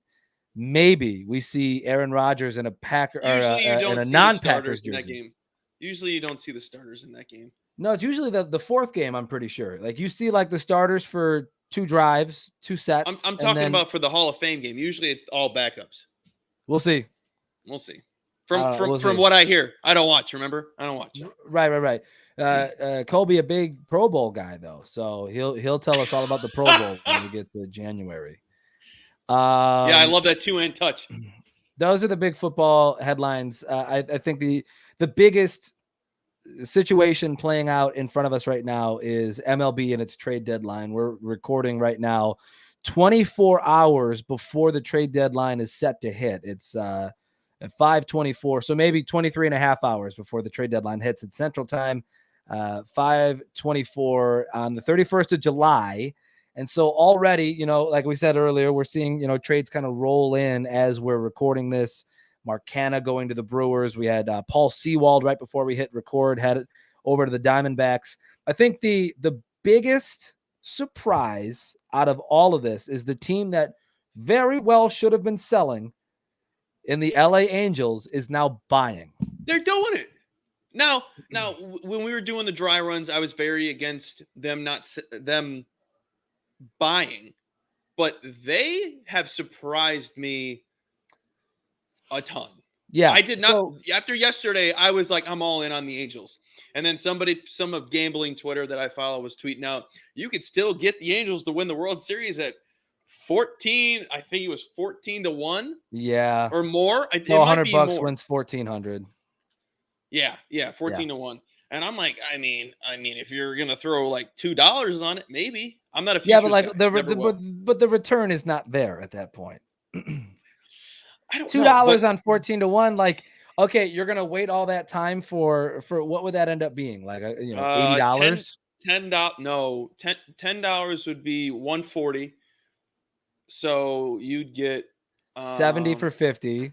maybe we see Aaron Rodgers in a Packer or in a non-Packers jersey. Usually you don't see the starters in that game. No, it's usually the fourth game, I'm pretty sure. Like you see like the starters for 2 drives, 2 sets. I'm talking about for the Hall of Fame game. Usually it's all backups. We'll see. We'll see. From what I hear. I don't watch, remember? I don't watch. Right. Colby, a big Pro Bowl guy though, so he'll tell us all about the Pro Bowl when we get to January. Yeah, I love that two-hand touch. Those are the big football headlines. I think the biggest situation playing out in front of us right now is MLB and its trade deadline. We're recording right now 24 hours before the trade deadline is set to hit. It's at 5:24, so maybe 23 and a half hours before the trade deadline hits at Central Time, 5:24 on the 31st of July. And so already, like we said earlier, we're seeing, trades kind of roll in as we're recording this. Mark Canha going to the Brewers. We had Paul Sewald right before we hit record, had it over to the Diamondbacks. I think the biggest surprise out of all of this is the team that very well should have been selling in the LA Angels is now buying. They're doing it. Now, when we were doing the dry runs, I was very against them them buying, but they have surprised me a ton. Yeah, I did not. After yesterday, I was like, I'm all in on the Angels. And then some of gambling Twitter that I follow was tweeting out, you could still get the Angels to win the World Series at 14. I think it was 14-1. Yeah, or more. So $100 wins 1,400. Yeah, 14-1. And I'm like, I mean, if you're gonna throw like $2 on it, maybe. I'm not a futures but guy. But the return is not there at that point. I don't $2 on 14-1. Like, okay, you're gonna wait all that time for what would that end up being? Like, $80? $10 would be 140. So you'd get 70 for 50.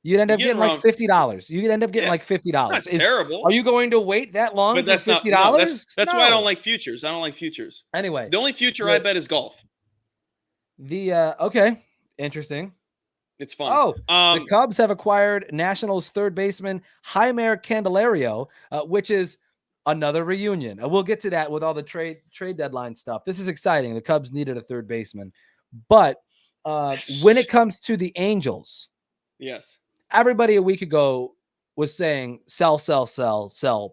You'd end up getting like $50. You could end up getting like $50. It's not terrible. Are you going to wait that long but that's for $50? That's why I don't like futures. I don't like futures. Anyway, the only future I bet is golf. Okay, interesting. It's fun. The Cubs have acquired Nationals third baseman Jeimer Candelario, which is another reunion. We'll get to that with all the trade deadline stuff. This is exciting. The Cubs needed a third baseman. But when it comes to the Angels, yes, everybody a week ago was saying sell,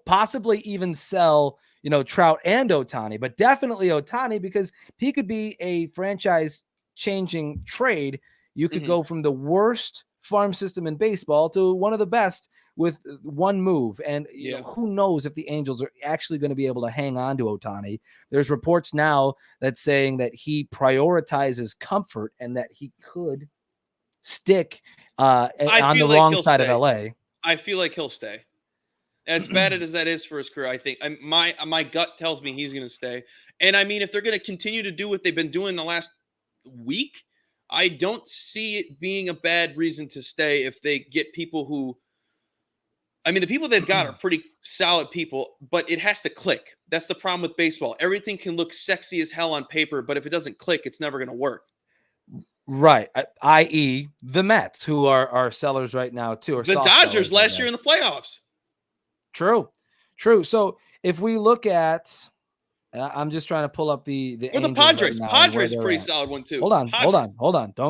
possibly even sell, Trout and Ohtani, but definitely Ohtani because he could be a franchise-changing trade. You could go from the worst farm system in baseball to one of the best with one move. And who knows if the Angels are actually going to be able to hang on to Ohtani. There's reports now that's saying that he prioritizes comfort and that he could stick on the wrong side of LA. I feel like he'll stay. As bad as that is for his career, I think my gut tells me he's going to stay. And I mean, if they're going to continue to do what they've been doing the last week, I don't see it being a bad reason to stay if they get people who, I mean, the people they've got are pretty solid people, but it has to click. That's the problem with baseball. Everything can look sexy as hell on paper, but if it doesn't click, it's never going to work. Right. I.e. the Mets, who are sellers right now, too. The Dodgers last year in the playoffs. True. So if we look at, I'm just trying to pull up the the Padres. Right Padres is a pretty solid one, too. Hold on.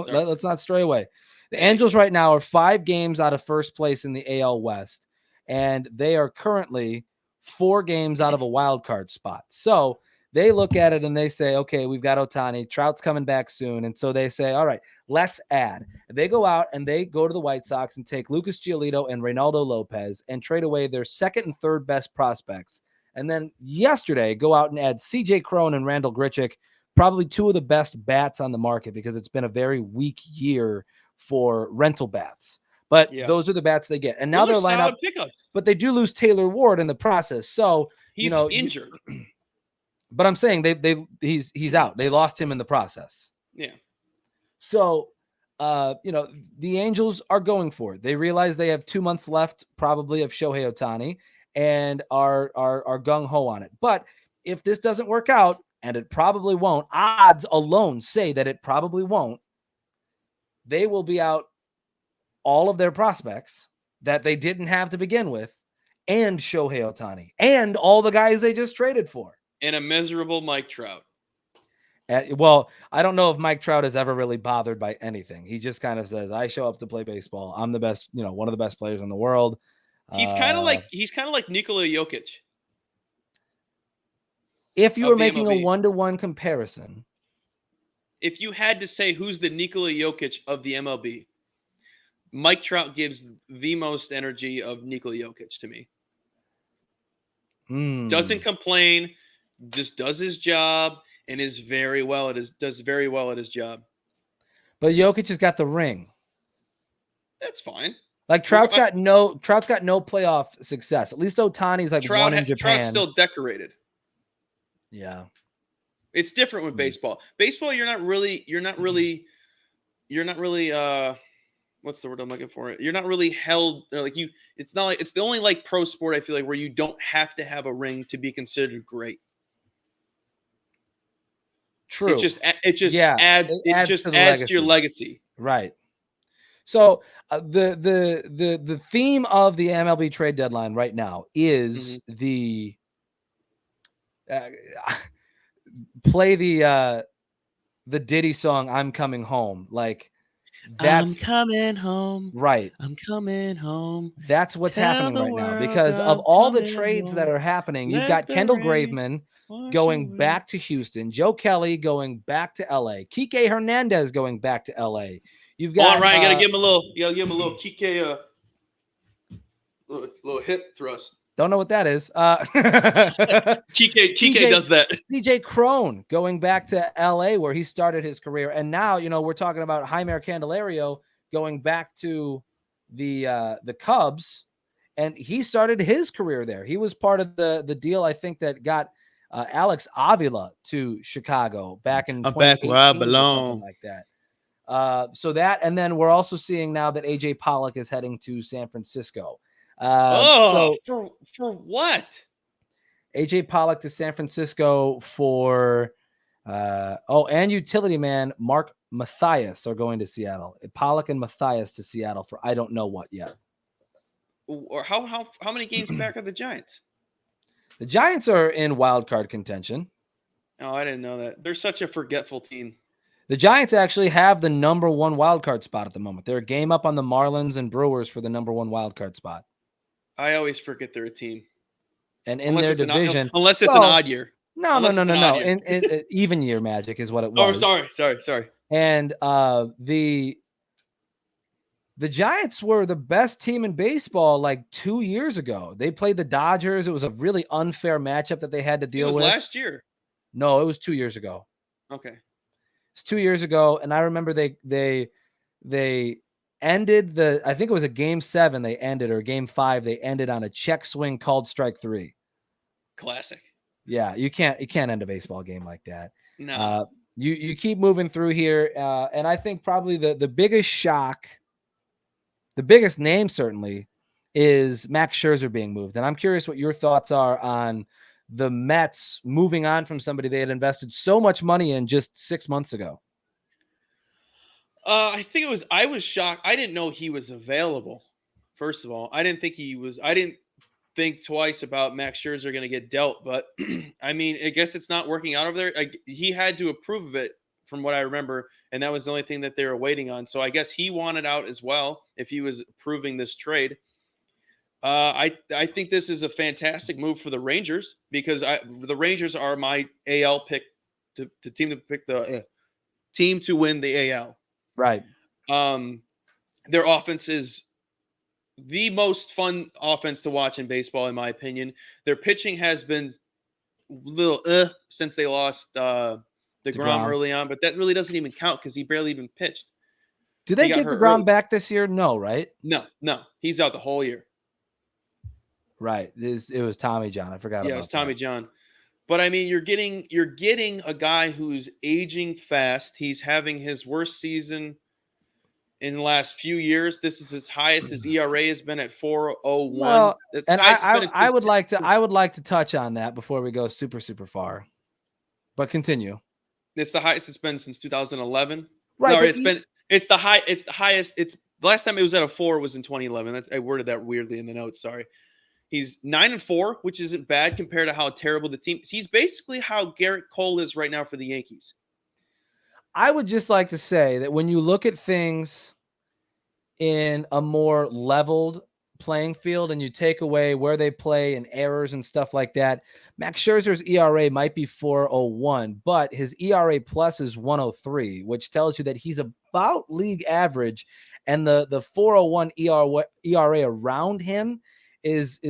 Let's not stray away. The Angels right now are 5 games out of first place in the AL West, and they are currently 4 games out of a wild card spot. So they look at it and they say, okay, we've got Ohtani. Trout's coming back soon. And so they say, all right, let's add. They go out and they go to the White Sox and take Lucas Giolito and Reynaldo Lopez and trade away their second and third best prospects. And then yesterday, go out and add C.J. Cron and Randall Grichuk, probably 2 of the best bats on the market because it's been a very weak year for rental bats. But those are the bats they get. And now they're lined up. But they do lose Taylor Ward in the process. So, he's injured. But I'm saying he's out. They lost him in the process. Yeah. So, the Angels are going for it. They realize they have 2 months left probably of Shohei Ohtani and are gung-ho on it. But if this doesn't work out, and it probably won't, odds alone say that it probably won't, they will be out all of their prospects that they didn't have to begin with and Shohei Ohtani and all the guys they just traded for. And a miserable Mike Trout. Well, I don't know if Mike Trout is ever really bothered by anything. He just kind of says, "I show up to play baseball. I'm the best, one of the best players in the world." Uh, He's kind of like Nikola Jokic if you of were the making a MLB. 1-to-1 comparison, If you had to say who's the Nikola Jokic of the MLB, Mike Trout gives the most energy of Nikola Jokic to me. Doesn't complain, just does his job and does very well at his job. but Jokic has got the ring. That's fine. Like Trout's got no playoff success. At least Ohtani's like one in Japan. Trout's still decorated. Yeah. It's different with baseball. Baseball, you're not really what's the word I'm looking for? You're not really held like you. It's not like it's the only like pro sport I feel like where you don't have to have a ring to be considered great. True. It just adds to your legacy. Right. So the theme of the MLB trade deadline right now is the play the Diddy song "I'm Coming Home." Like I'm coming home. Right. I'm coming home. That's what's happening right now because of all the trades that are happening. You've got Kendall Graveman going back to Houston, Joe Kelly going back to LA, Kike Hernandez going back to LA. You've got Ryan, you gotta give him a little Kike little hip thrust. Don't know what that is. Kike does that. CJ Crone going back to LA where he started his career. And now, we're talking about Jaime Candelario going back to the Cubs, and he started his career there. He was part of the deal, I think, that got Alex Avila to Chicago back in 2018 back where I belong. Or something like that. So that, and then we're also seeing now that AJ Pollock is heading to San Francisco. For what? AJ Pollock to San Francisco for and utility man Mark Mathias are going to Seattle. Pollock and Mathias to Seattle for I don't know what yet. Or how many games back are the Giants? The Giants are in wild card contention. Oh, I didn't know that. They're such a forgetful team. The Giants actually have the number 1 wild card spot at the moment. They're a game up on the Marlins and Brewers for the number 1 wild card spot. I always forget they're a team. And in their division, unless it's an odd year. No. In even year magic is what it was. Oh, sorry. And the Giants were the best team in baseball like 2 years ago. They played the Dodgers. It was a really unfair matchup that they had to deal with. Last year. No, it was 2 years ago. Okay. It's 2 years ago, and I remember they ended I think it was a game 7 they ended, or game 5 they ended on a check swing called strike 3. Classic. Yeah, you can't end a baseball game like that. No. You keep moving through here, and I think probably the biggest shock, the biggest name certainly, is Max Scherzer being moved. And I'm curious what your thoughts are on the Mets moving on from somebody they had invested so much money in just 6 months ago. I was shocked. I didn't know he was available. First of all, I didn't think twice about Max Scherzer going to get dealt, but I mean, I guess it's not working out over there. He had to approve of it from what I remember, and that was the only thing that they were waiting on. So I guess he wanted out as well if he was approving this trade. I think this is a fantastic move for the Rangers because the Rangers are my AL pick, the team to pick the team to win the AL. Right. Their offense is the most fun offense to watch in baseball, in my opinion. Their pitching has been a little since they lost DeGrom early on, but that really doesn't even count because he barely even pitched. Do they get DeGrom back this year? No, right? No. He's out the whole year. Right. It was Tommy John. I forgot about that. Yeah, it was Tommy John. But I mean, you're getting a guy who's aging fast. He's having his worst season in the last few years. This is his highest. His ERA has been at 4.01. Well, and I would like to touch on that before we go super, super far. But continue. It's the highest it's been since 2011. Right. No, it's the highest. It's the last time it was at a 4 was in 2011. I worded that weirdly in the notes. Sorry. He's 9-4, which isn't bad compared to how terrible the team is. He's basically how Garrett Cole is right now for the Yankees. I would just like to say that when you look at things in a more leveled playing field and you take away where they play and errors and stuff like that, Max Scherzer's ERA might be 4.01, but his ERA plus is 103, which tells you that he's about league average. And the 4.01 ERA around him is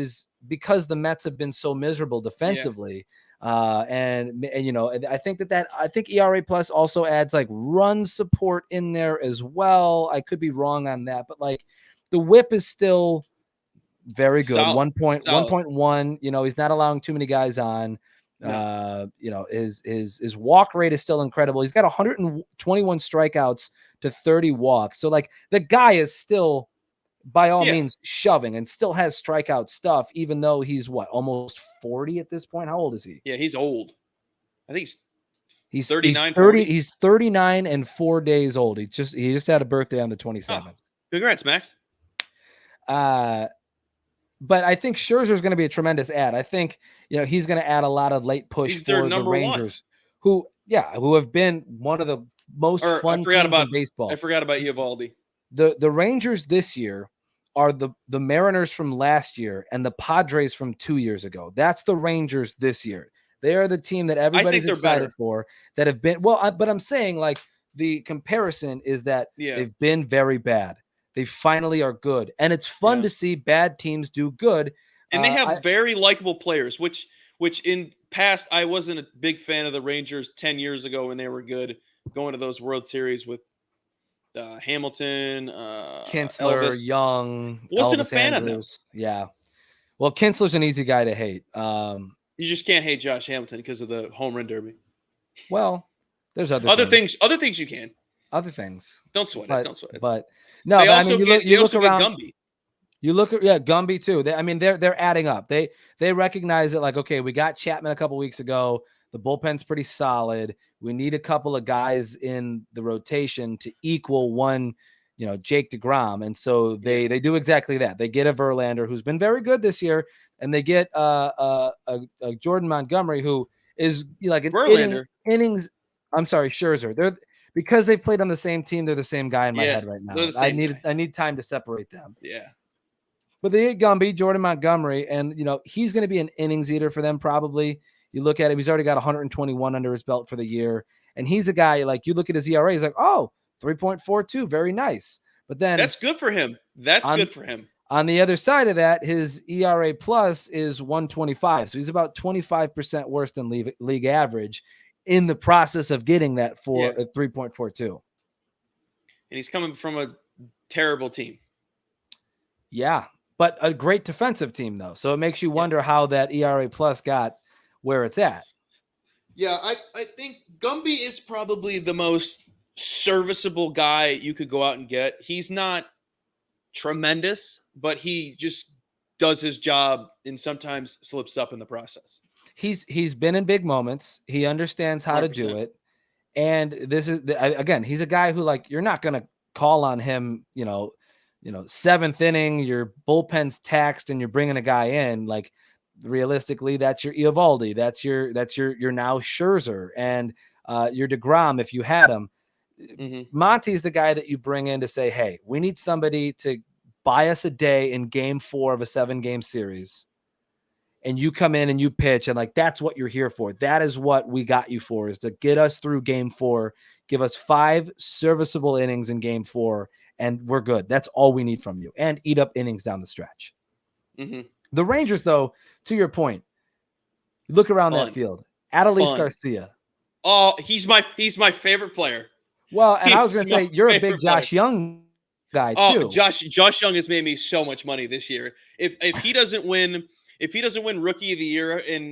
because the Mets have been so miserable defensively. And you know, I think I think ERA plus also adds like run support in there as well. I could be wrong on that, but like the whip is still very good. Solid. 1.1. You know, he's not allowing too many guys on. No. You know, his walk rate is still incredible. He's got 121 strikeouts to 30 walks. So like the guy is still by all means shoving and still has strikeout stuff, even though he's what, almost 40 at this point. How old is he? Yeah, he's old. I think he's 39, he's 30. 40. He's 39 and 4 days old. He just had a birthday on the 27th. Oh, congrats, Max. But I think Scherzer is going to be a tremendous add. I think, you know, he's going to add a lot of late push for the Rangers, who have been one of the most fun teams in baseball. I forgot about Eovaldi. The Rangers this year are the Mariners from last year and the Padres from 2 years ago. That's the Rangers this year. They are the team that everybody's excited for, that have been but I'm saying like the comparison is that they've been very bad. They finally are good. And it's fun to see bad teams do good. And they have very likable players, which in past, I wasn't a big fan of the Rangers 10 years ago when they were good, going to those World Series with Hamilton, Kinsler, Elvis. Young. Wasn't Elvis a fan Andrews. of them. Yeah. Well, Kinsler's an easy guy to hate. You just can't hate Josh Hamilton because of the home run derby. Well, there's other things. Other things you can. Other things. Don't sweat it. Don't sweat it. But no, they but, also I mean, you look around. Gumby. You look at Gumby too. They're adding up. They recognize it like, okay, we got Chapman a couple weeks ago. The bullpen's pretty solid. We need a couple of guys in the rotation to equal one, you know, Jake DeGrom. And so they do exactly that. They get a Verlander who's been very good this year, and they get a Jordan Montgomery who is like an innings. I'm sorry, Scherzer. Because they've played on the same team, they're the same guy in my head right now. I need time to separate them. Yeah. But they get Gumby, Jordan Montgomery, and you know, he's going to be an innings eater for them probably. You look at him, he's already got 121 under his belt for the year. And he's a guy, like, you look at his ERA, he's like, oh, 3.42, very nice. But then that's good for him. Good for him. On the other side of that, his ERA plus is 125. So he's about 25% worse than league average in the process of getting that for 3.42. And he's coming from a terrible team. Yeah, but a great defensive team, though. So it makes you wonder how that ERA plus got where it's at. Yeah, I think Gumby is probably the most serviceable guy you could go out and get. He's not tremendous, but he just does his job and sometimes slips up in the process. He's been in big moments. He understands how 100%. To do it. And this is again, he's a guy who, like, you're not going to call on him, you know, seventh inning, your bullpen's taxed and you're bringing a guy in. Like, realistically, that's your Eovaldi. That's your now Scherzer and your DeGrom if you had him. Mm-hmm. Monty's the guy that you bring in to say, hey, we need somebody to buy us a day in game 4 of a 7-game series. And you come in and you pitch, and like, that's what you're here for. That is what we got you for, is to get us through game 4, give us 5 serviceable innings in game 4, and we're good. That's all we need from you, and eat up innings down the stretch. Mm-hmm. The Rangers, though, to your point, look around that field. Adolis Garcia. Oh, he's my favorite player. Well, and I was going to say, you're a big Josh Young guy too. Josh Young has made me so much money this year. If he doesn't win. If he doesn't win Rookie of the Year and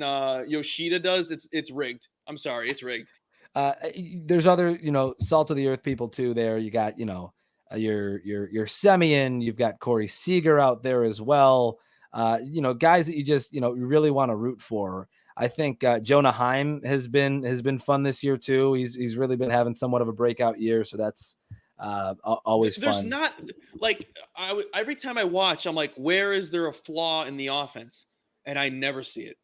Yoshida does, it's rigged. I'm sorry, it's rigged. There's other, salt of the earth people too. There, you got, your Semien, you've got Corey Seager out there as well. Guys that you just, you really want to root for. I think Jonah Heim has been fun this year too. He's really been having somewhat of a breakout year, so that's always fun. There's not like every time I watch, I'm like, where is there a flaw in the offense? And I never see it.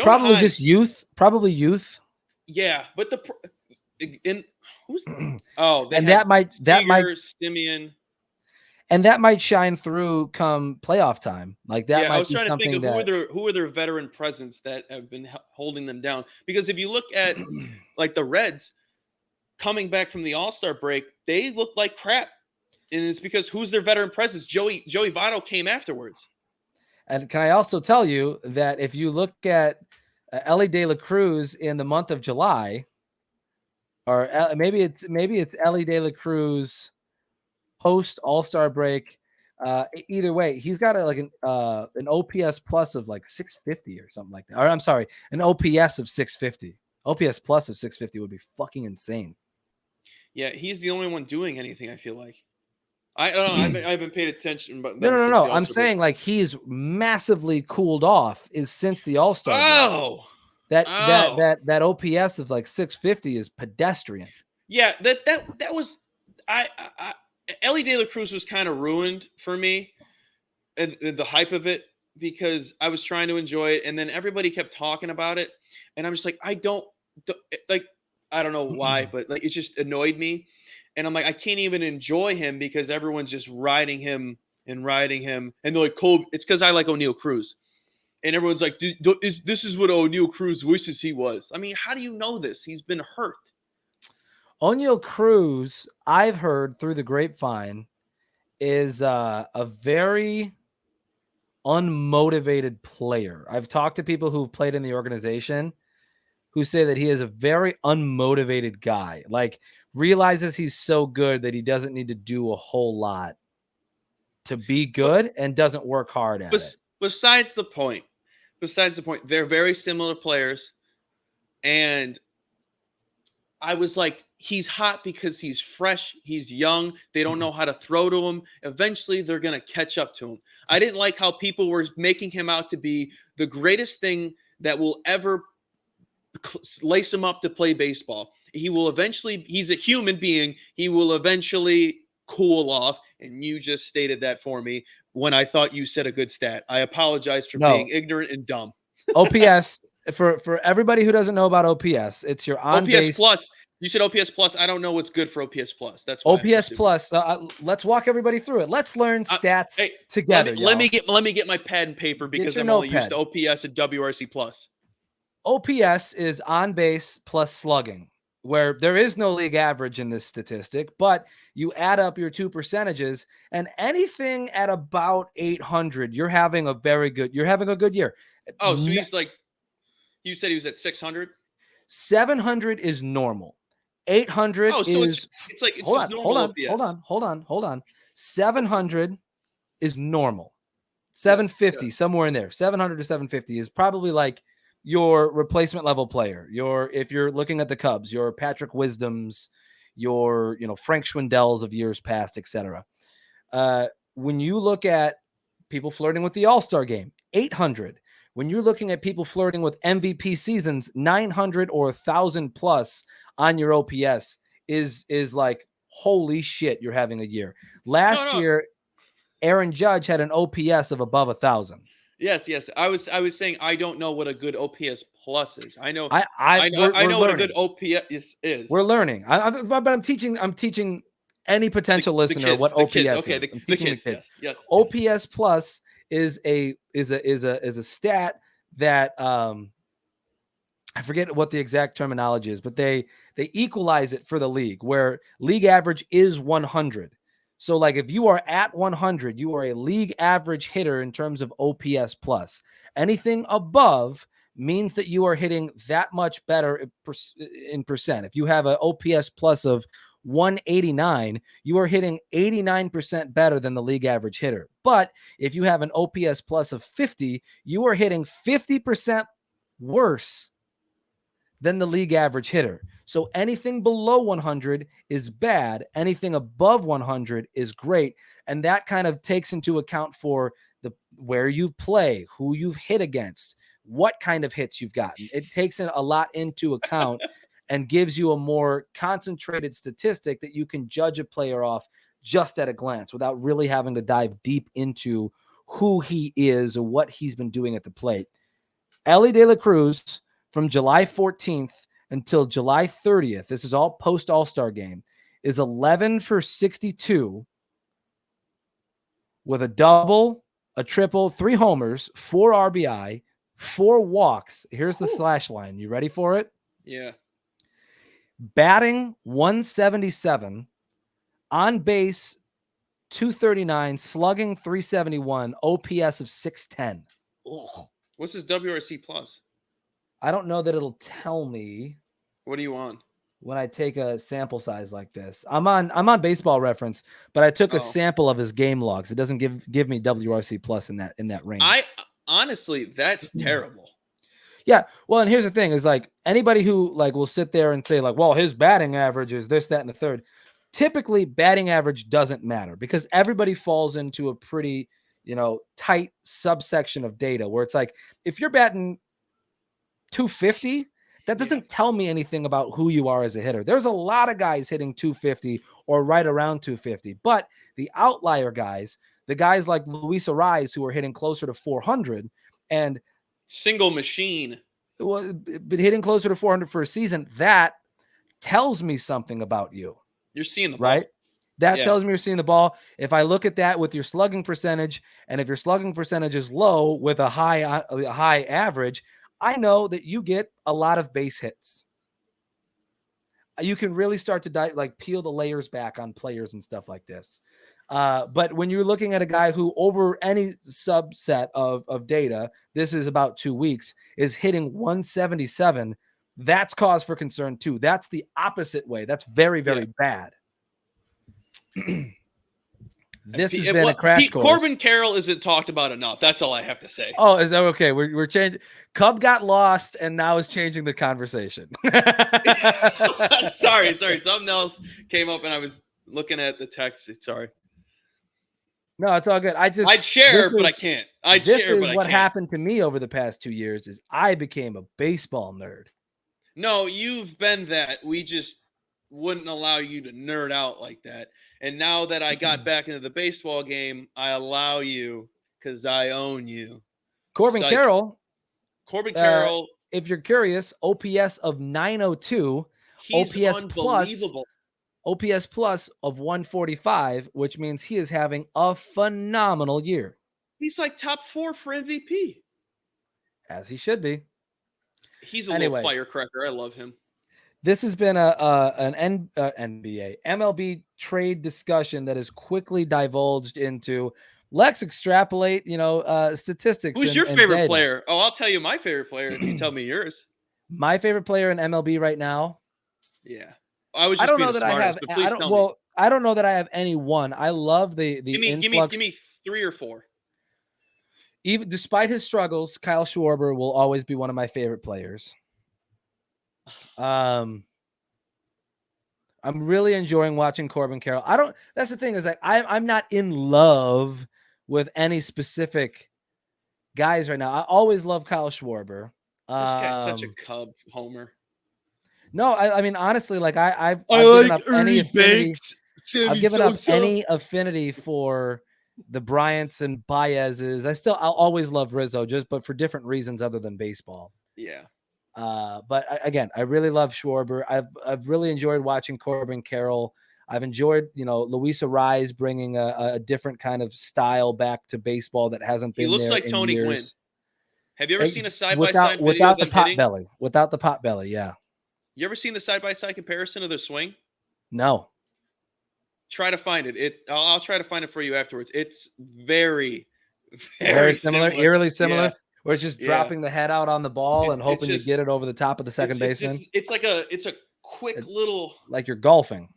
Probably youth. Yeah, but in who's oh, they And had that might Seager, Simeon. and that might shine through come playoff time. Like that Yeah, I might was be trying to think something of that who are their veteran presence that have been holding them down. Because if you look at like the Reds coming back from the All-Star break, they look like crap. And it's because who's their veteran presence? Joey Votto came afterwards. And can I also tell you that if you look at Ellie De La Cruz in the month of July, or maybe it's Ellie De La Cruz post All-Star break. Either way, he's got an OPS plus of like 650 or something like that. Or I'm sorry, an OPS of 650. OPS plus of 650 would be fucking insane. Yeah, he's the only one doing anything, I feel like. I don't know. I haven't paid attention, but No. I'm saying like he's massively cooled off is since the All-Star break. Oh. That OPS of like 650 is pedestrian. Yeah, that was I Ellie De La Cruz was kind of ruined for me, and the hype of it, because I was trying to enjoy it, and then everybody kept talking about it, and I'm just like, I don't like, I don't know why, but like it just annoyed me, and I'm like, I can't even enjoy him because everyone's just riding him, and they're like, Colby, it's because I like O'Neal Cruz. And everyone's like, this is what O'Neal Cruz wishes he was. I mean, how do you know this? He's been hurt. O'Neal Cruz, I've heard through the grapevine, is a very unmotivated player. I've talked to people who've played in the organization who say that he is a very unmotivated guy. Like realizes he's so good that he doesn't need to do a whole lot to be good and doesn't work hard at it. Besides the point, they're very similar players. And I was like, he's hot because he's fresh. He's young. They don't know how to throw to him. Eventually, they're going to catch up to him. I didn't like how people were making him out to be the greatest thing that will ever lace him up to play baseball. He will eventually, he's a human being. He will eventually cool off. And you just stated that for me when I thought you said a good stat. I apologize for being ignorant and dumb. OPS, for everybody who doesn't know about OPS, it's your on OPS base plus. You said OPS plus. I don't know what's good for OPS plus. That's why OPS plus. Let's walk everybody through it. Let's learn stats together. Let me get my pad and paper because I'm only used to OPS and WRC plus. OPS is on base plus slugging, where there is no league average in this statistic, but you add up your two percentages, and anything at about 800, you're having a good year. Oh, so he's like, you said he was at 600? 700 is normal. 800 is it's like it's just normal. Hold on. 700 is normal. 750, somewhere in there. 700 to 750 is probably like your replacement level player. If you're looking at the Cubs, your Patrick Wisdoms, your Frank Schwindells of years past, etc. When you look at people flirting with the All-Star game, 800. When you're looking at people flirting with MVP seasons, 900 or 1,000 plus on your OPS is like, holy shit, you're having a year. Last year, Aaron Judge had an OPS of above 1,000. Yes. I was saying I don't know what a good OPS plus is. I know I know what a good OPS is. We're learning. But I'm teaching any potential listener what OPS is. Okay, I'm teaching the kids. Yes. OPS plus is a stat that I forget what the exact terminology is, but they equalize it for the league, where league average is 100. So like if you are at 100, you are a league average hitter in terms of OPS plus. Anything above means that you are hitting that much better in percent. If you have an OPS plus of 189, you are hitting 89% better than the league average hitter. But if you have an OPS plus of 50, you are hitting 50% worse than the league average hitter. So anything below 100 is bad. Anything above 100 is great. And that kind of takes into account for where you play, who you've hit against, what kind of hits you've gotten. It takes a lot into account and gives you a more concentrated statistic that you can judge a player off just at a glance without really having to dive deep into who he is or what he's been doing at the plate. Ellie De La Cruz from July 14th until July 30th, this is all post All-Star game, is 11 for 62 with a double, a triple, 3 homers, 4 RBI, 4 walks. Here's the slash line. You ready for it? Yeah. Batting 177, on base 239, slugging 371, OPS of 610. Ugh. What's his WRC plus? I don't know that it'll tell me. What are you on? When I take a sample size like this. I'm on Baseball Reference, but I took a sample of his game logs. It doesn't give me WRC plus in that range. I honestly, that's terrible. Yeah. Well, and here's the thing is like anybody who like will sit there and say like, well, his batting average is this, that, and the third. Typically batting average doesn't matter because everybody falls into a pretty, tight subsection of data where it's like, if you're batting 250, that doesn't tell me anything about who you are as a hitter. There's a lot of guys hitting 250 or right around 250, but the outlier guys, the guys like Luis Arise who are hitting closer to 400 and single machine, but hitting closer to 400 for a season, that tells me something about you. You're seeing the ball. Right? That tells me you're seeing the ball. If I look at that with your slugging percentage, and if your slugging percentage is low with a high average, I know that you get a lot of base hits. You can really start to peel the layers back on players and stuff like this. But when you're looking at a guy who over any subset of data, this is about 2 weeks, is hitting 177, that's cause for concern too. That's the opposite way. That's very, very bad. This has been a crash course. Corbin Carroll isn't talked about enough. That's all I have to say. Oh, is that okay? We're changing. Cub got lost and now is changing the conversation. Sorry. Something else came up and I was looking at the text. Sorry. No, it's all good. I'd share, but I can't. What happened to me over the past 2 years is I became a baseball nerd. No, you've been that. We just wouldn't allow you to nerd out like that. And now that I got back into the baseball game, I allow you because I own you. Corbin Carroll. If you're curious, OPS of 902. He's unbelievable. OPS plus of 145, which means he is having a phenomenal year. He's like top 4 for MVP. As he should be. He's a little firecracker. I love him. This has been an NBA MLB trade discussion that has quickly divulged into. Let's extrapolate, statistics. Who's your favorite player? Oh, I'll tell you my favorite player if you tell me yours. My favorite player in MLB right now. Yeah, I was. Just I don't know that I have. I don't know that I have any one. I love the give me 3 or 4. Even despite his struggles, Kyle Schwarber will always be one of my favorite players. I'm really enjoying watching Corbin Carroll. That's the thing is like I'm not in love with any specific guys right now. I always love Kyle Schwarber. This guy's such a Cub homer. No, I mean honestly, like I've given up any affinity. I've given up any affinity for the Bryants and Baez's. I'll always love Rizzo, but for different reasons other than baseball. Yeah. But again, I really love Schwarber. I've really enjoyed watching Corbin Carroll. I've enjoyed, Luis Arise bringing a different kind of style back to baseball that hasn't been. He looks there like in Tony years. Gwynn. Have you ever seen a side-by-side video without of them the pot hitting? belly? Without the pot belly, yeah. You ever seen the side-by-side comparison of their swing? No. Try to find it. I'll try to find it for you afterwards. It's very, very similar, eerily similar. Yeah. Where it's just dropping the head out on the ball and hoping to get it over the top of the second baseman. It's a quick little, like you're golfing.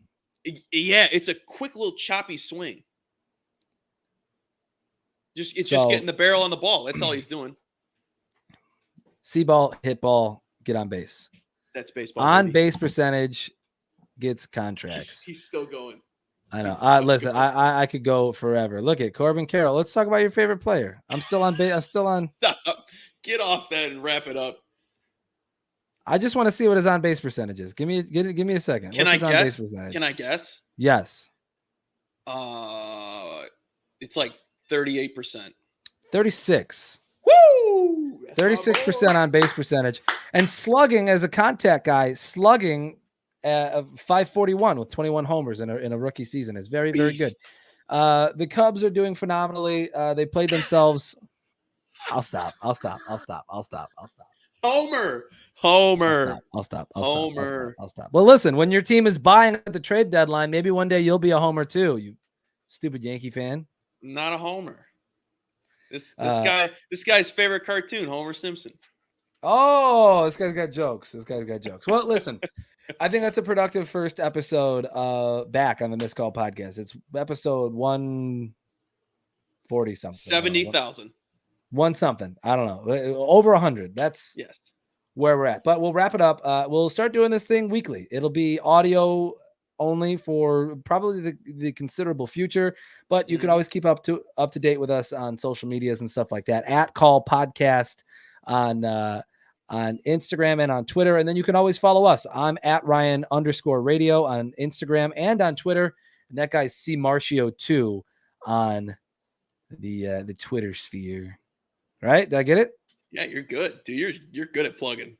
Yeah, it's a quick little choppy swing. Just getting the barrel on the ball. That's all he's doing. See ball, hit ball, get on base. That's baseball. On base percentage gets contracts. He's still going. I know. Listen, I could go forever. Look at Corbin Carroll. Let's talk about your favorite player. I'm still on base. I'm still on. Stop. Get off that and wrap it up. I just want to see what his on base percentage is. Give me a second. Can I guess? Can I guess? Yes. It's like 38%. 36. Woo! 36% on base percentage, and slugging as a contact guy, slugging 541 with 21 homers in a rookie season is very, very good. The Cubs are doing phenomenally. They played themselves. I'll stop. Homer. I'll stop. Well, listen, when your team is buying at the trade deadline, maybe one day you'll be a homer too, you stupid Yankee fan. Not a homer. This guy's favorite cartoon, Homer Simpson. Oh, this guy's got jokes. Well, listen, I think that's a productive first episode back on the Missed Call podcast. It's episode 140 something. 70,000. One something. I don't know. Over 100. That's where we're at. But we'll wrap it up. We'll start doing this thing weekly. It'll be audio only for probably the considerable future, but you can always keep up to date with us on social medias and stuff like that. At Call Podcast on Instagram and on Twitter. And then you can always follow us. I'm at Ryan_radio on Instagram and on Twitter. And that guy's C Marcio 2 on the Twitter sphere. Right? Did I get it? Yeah, you're good, dude. You're good at plugging.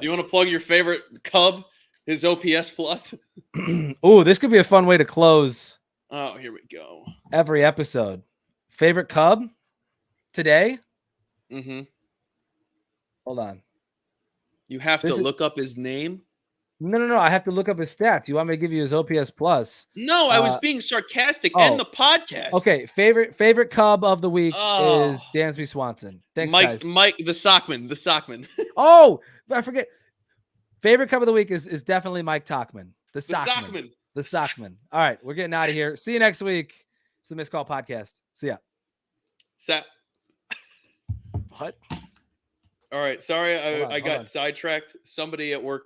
You want to plug your favorite Cub, his OPS plus? Oh, this could be a fun way to close. Oh, here we go. Every episode. Favorite Cub today? Mm-hmm. Hold on. You have to look up his name? No. I have to look up his stats. You want me to give you his OPS plus? No, I was being sarcastic. End the podcast. Okay. Favorite Cub of the week is Dansby Swanson. Thanks, guys. Mike, the Sockman. Oh, I forget. Favorite Cub of the week is definitely Mike Tauchman. The Sockman. All right, we're getting out of here. See you next week. It's the Missed Call Podcast. See ya. What? All right. Sorry, I got sidetracked. Somebody at work got